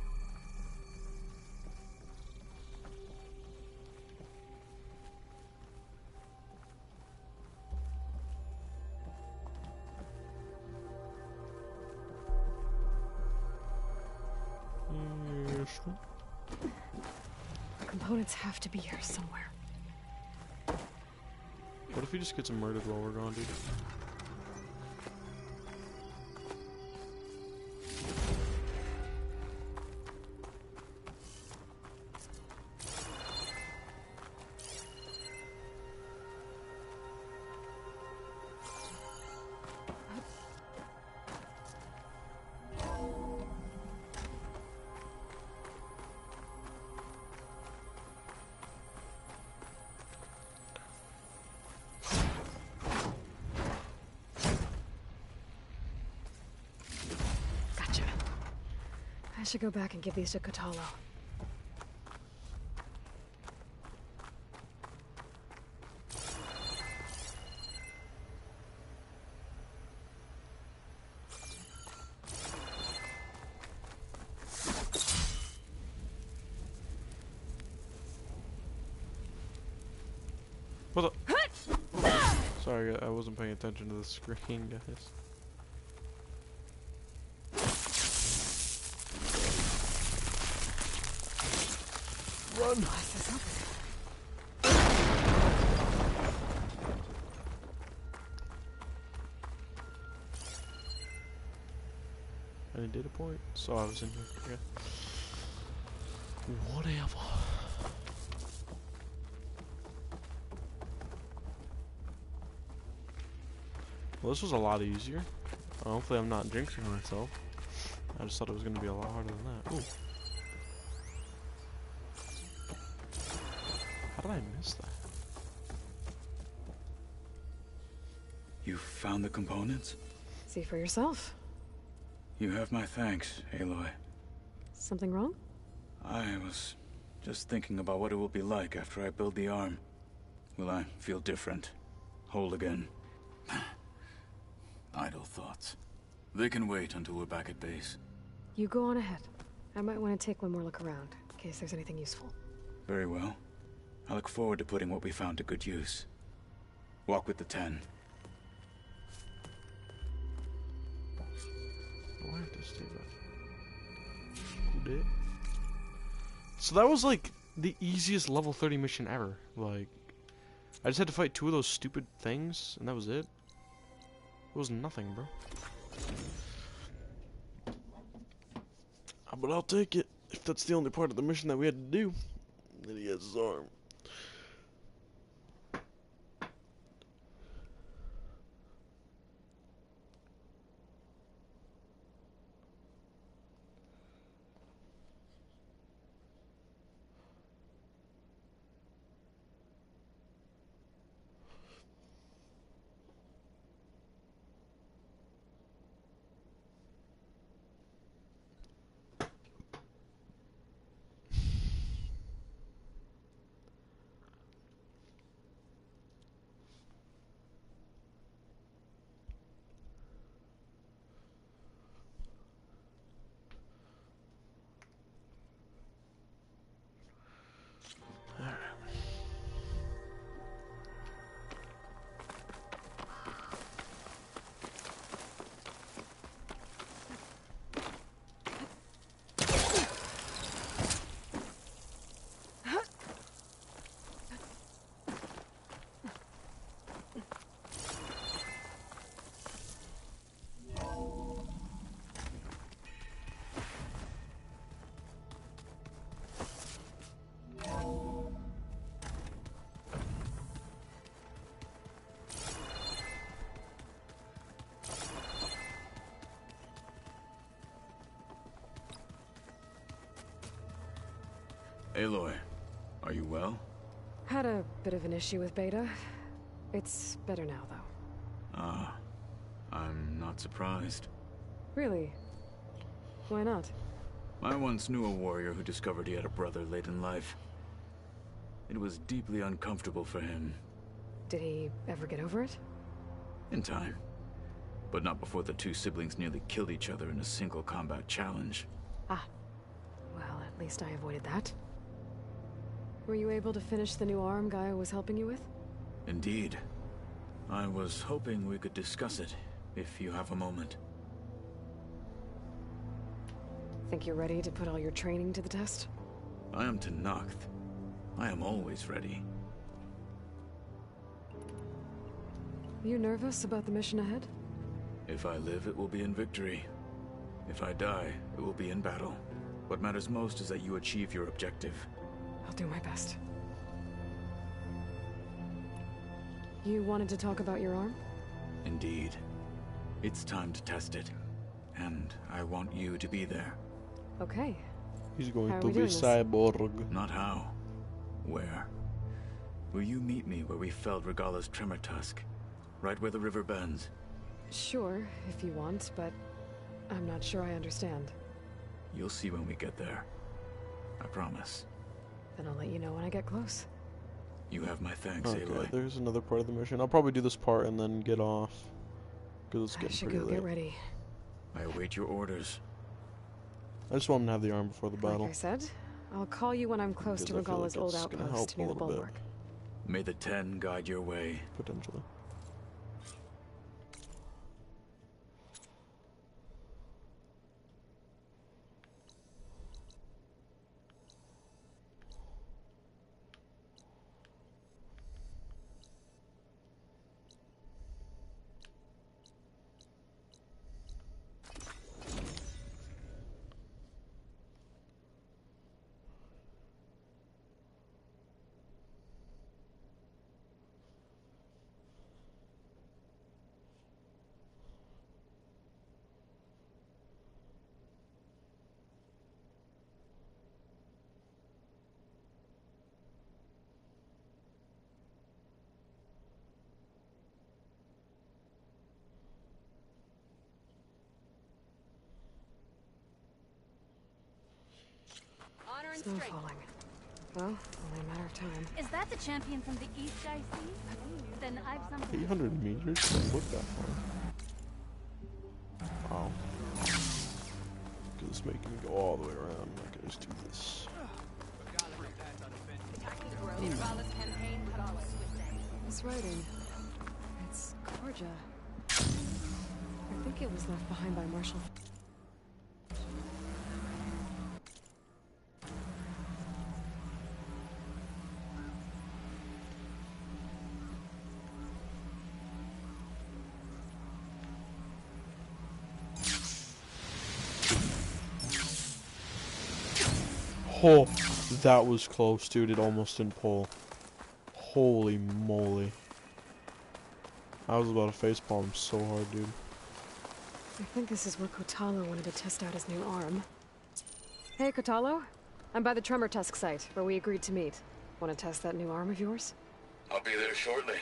A: Yes.
D: Components have to be here somewhere.
A: What if he just gets murdered while we're gone, dude?
D: Gotcha. I should go back and give these to Kotalo.
A: What the? Sorry, I wasn't paying attention to the screen, guys. Run! Any data point? So I was in here. Okay. Whatever. Well, this was a lot easier. Hopefully I'm not jinxing myself. I just thought it was going to be a lot harder than that. Ooh. How did I miss that?
G: You found the components?
D: See for yourself.
G: You have my thanks, Aloy.
D: Something wrong?
G: I was just thinking about what it will be like after I build the arm. Will I feel different? Whole again? Idle thoughts. They can wait until we're back at base.
D: You go on ahead. I might want to take one more look around, in case there's anything useful.
G: Very well. I look forward to putting what we found to good use. Walk with the 10.
A: Why have to stay back? Who did? So that was like the easiest level 30 mission ever. Like, I just had to fight 2 of those stupid things, and that was it. It was nothing, bro. But I'll take it if that's the only part of the mission that we had to do. Then he has his arm.
G: Aloy, are you well?
D: Had a bit of an issue with Beta. It's better now, though.
G: Ah, I'm not surprised.
D: Really? Why not?
G: I once knew a warrior who discovered he had a brother late in life. It was deeply uncomfortable for him.
D: Did he ever get over it?
G: In time. But not before the two siblings nearly killed each other in a single combat challenge.
D: Ah. Well, at least I avoided that. Were you able to finish the new arm Gaia was helping you with?
G: Indeed. I was hoping we could discuss it, if you have a moment.
D: Think you're ready to put all your training to the test?
G: I am Tenakth. I am always ready.
D: You nervous about the mission ahead?
G: If I live, it will be in victory. If I die, it will be in battle. What matters most is that you achieve your objective.
D: I'll do my best. You wanted to talk about your arm?
G: Indeed. It's time to test it. And I want you to be there.
D: Okay.
A: He's going
D: How are
A: to
D: we
A: be
D: doing this?
A: cyborg.
G: Not how. Where? Will you meet me where we felled Regala's tremor tusk? Right where the river bends?
D: Sure, if you want, but I'm not sure I understand.
G: You'll see when we get there. I promise.
D: Then I'll let you know when I get close.
G: You have my thanks,
A: Okay,
G: Aloy.
A: there's another part of the mission. I'll probably do this part and then get off. Because it's
D: I
A: getting
D: should
A: pretty
D: go
A: late.
D: get ready.
G: I await your orders.
A: I just want him to have the arm before the battle.
D: Like I said, I'll call you when I'm close to
A: Because I feel
D: Regala's
A: like
D: old
A: it's gonna help
D: outpost
A: a
D: near the
A: little bit.
D: bulwark.
G: May the 10 guide your way.
A: Potentially.
J: Honor and
D: Snow
J: strength.
D: falling. Well, only a matter of time.
J: Is that the champion from the East I see? Then I've something.
A: 800 meters? Don't look that far. Wow. Because it's making me go all the way around. I can just do this.
D: This writing. It's Korja. I think it was left behind by Marshal.
A: Oh. That was close, dude. It almost didn't pull. Holy moly. I was about to facepalm so hard, dude.
D: I think this is where Kotalo wanted to test out his new arm. Hey, Kotalo. I'm by the Tremor Tusk site, where we agreed to meet. Want to test that new arm of yours?
G: I'll be there shortly.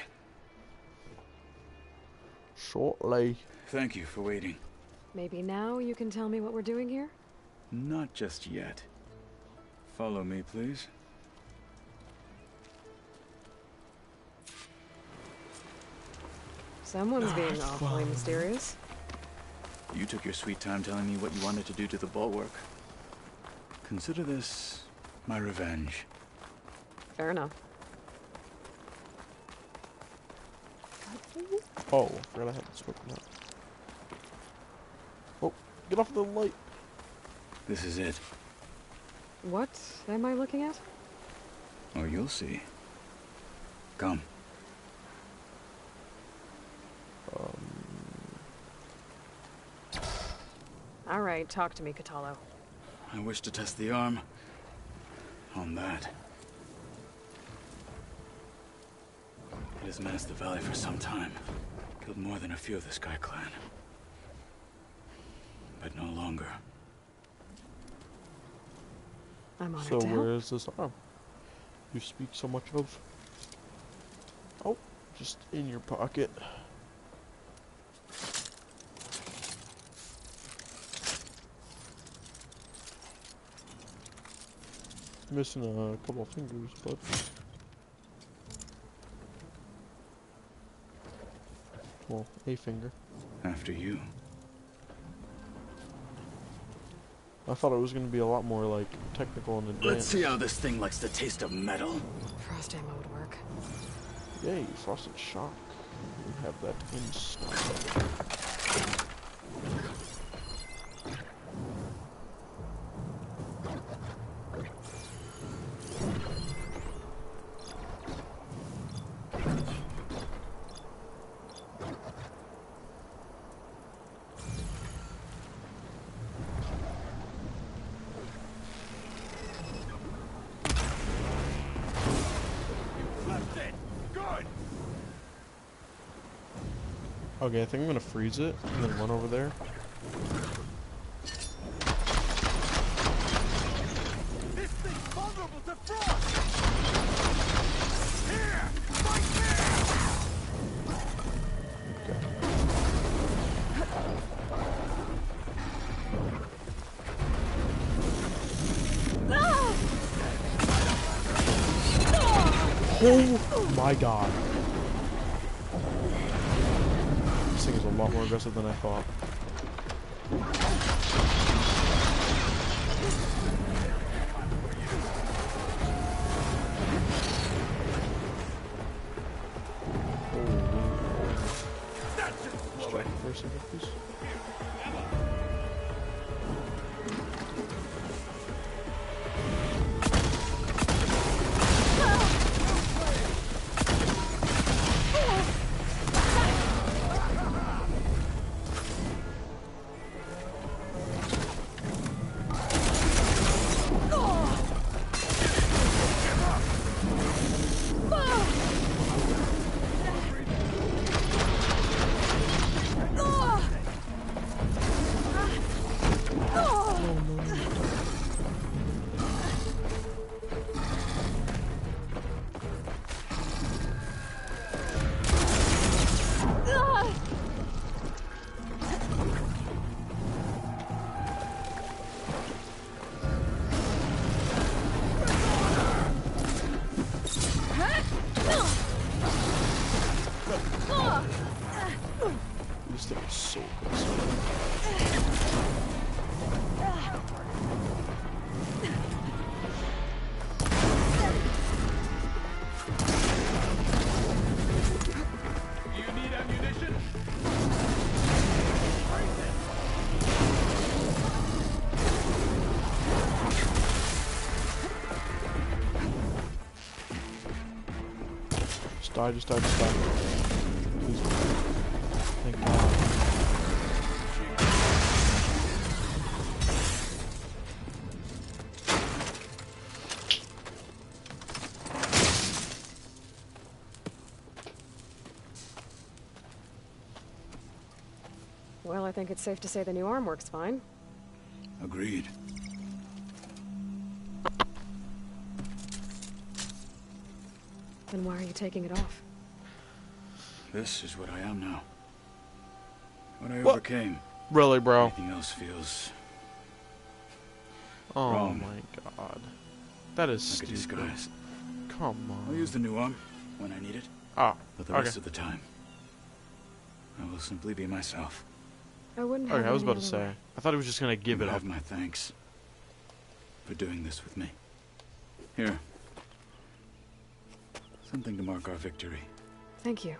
A: Shortly.
G: Thank you for waiting.
D: Maybe now you can tell me what we're doing here?
G: Not just yet. Follow me, please.
D: Someone's being awfully mysterious.
G: You took your sweet time telling me what you wanted to do to the bulwark. Consider this my revenge.
D: Fair enough.
A: Oh, I forgot I had this weapon out. Oh, get off the light.
G: This is it.
D: What am I looking at?
G: Oh, you'll see. Come.
D: All right, talk to me, Kotalo.
G: I wish to test the arm on that. It has menaced the valley for some time. Killed more than a few of the Sky Clan. But no longer.
D: I'm honored
A: So
D: to help.
A: where is this arm you speak so much of? Oh, just in your pocket. Missing a couple of fingers, but well, a finger.
G: After you.
A: I thought it was going to be a lot more like technical and advanced.
G: Let's see how this thing likes the taste of metal.
D: Frost ammo would work.
A: Yay, frosted shock. We have that in stock. Okay, I think I'm gonna freeze it and then run over there.
H: This thing's vulnerable to frost! Here! Right
A: Oh my god. This thing is a lot more aggressive than I thought. Distract for a second, please. This thing is so aggressive.
H: Do you need ammunition?
A: Just die, just die, just die. Please. Thank God.
D: Well, I think it's safe to say the new arm works fine.
G: Agreed.
D: Then why are you taking it off?
G: This is what I am now. What I
A: What?
G: overcame.
A: Really, bro?
G: Anything else feels
A: Oh
G: wrong.
A: my god. That is
G: like a
A: stupid.
G: disguise.
A: Come
G: I'll
A: on.
G: use the new arm when I need it.
A: Ah,
G: But the
A: okay.
G: rest of the time, I will simply be myself.
D: I wouldn't have
A: Okay,
D: it
A: I was
D: any
A: about to
D: other
A: say.
D: way.
A: I thought he was just gonna give
G: You
A: it up.
G: have my thanks for doing this with me. Here. Something to mark our victory.
D: Thank you.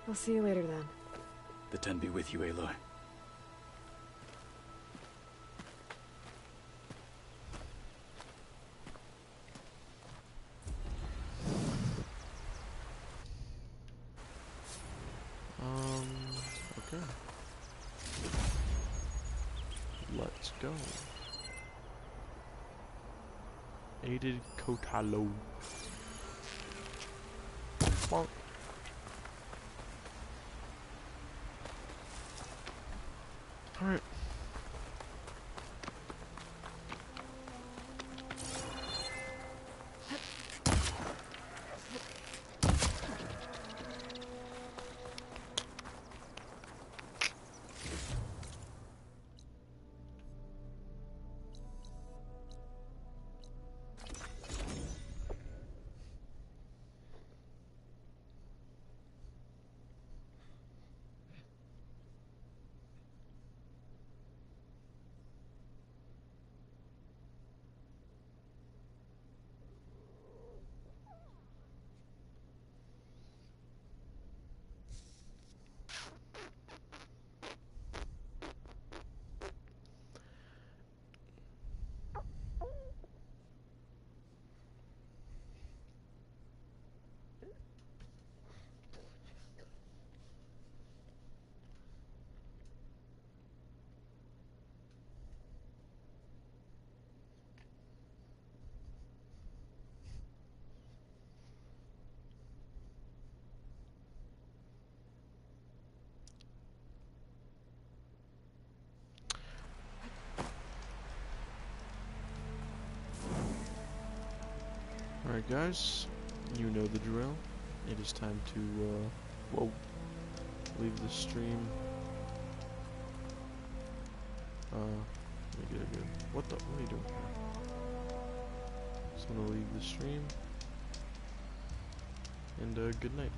D: I'll see you later then.
G: The 10 be with you, Aloy.
A: Okay. Let's go. Aided Kotalo. Bonk. Alright. Alright guys, you know the drill. It is time to, whoa, leave the stream. Let me get it good. What are you doing here? Just gonna leave the stream. And, good night.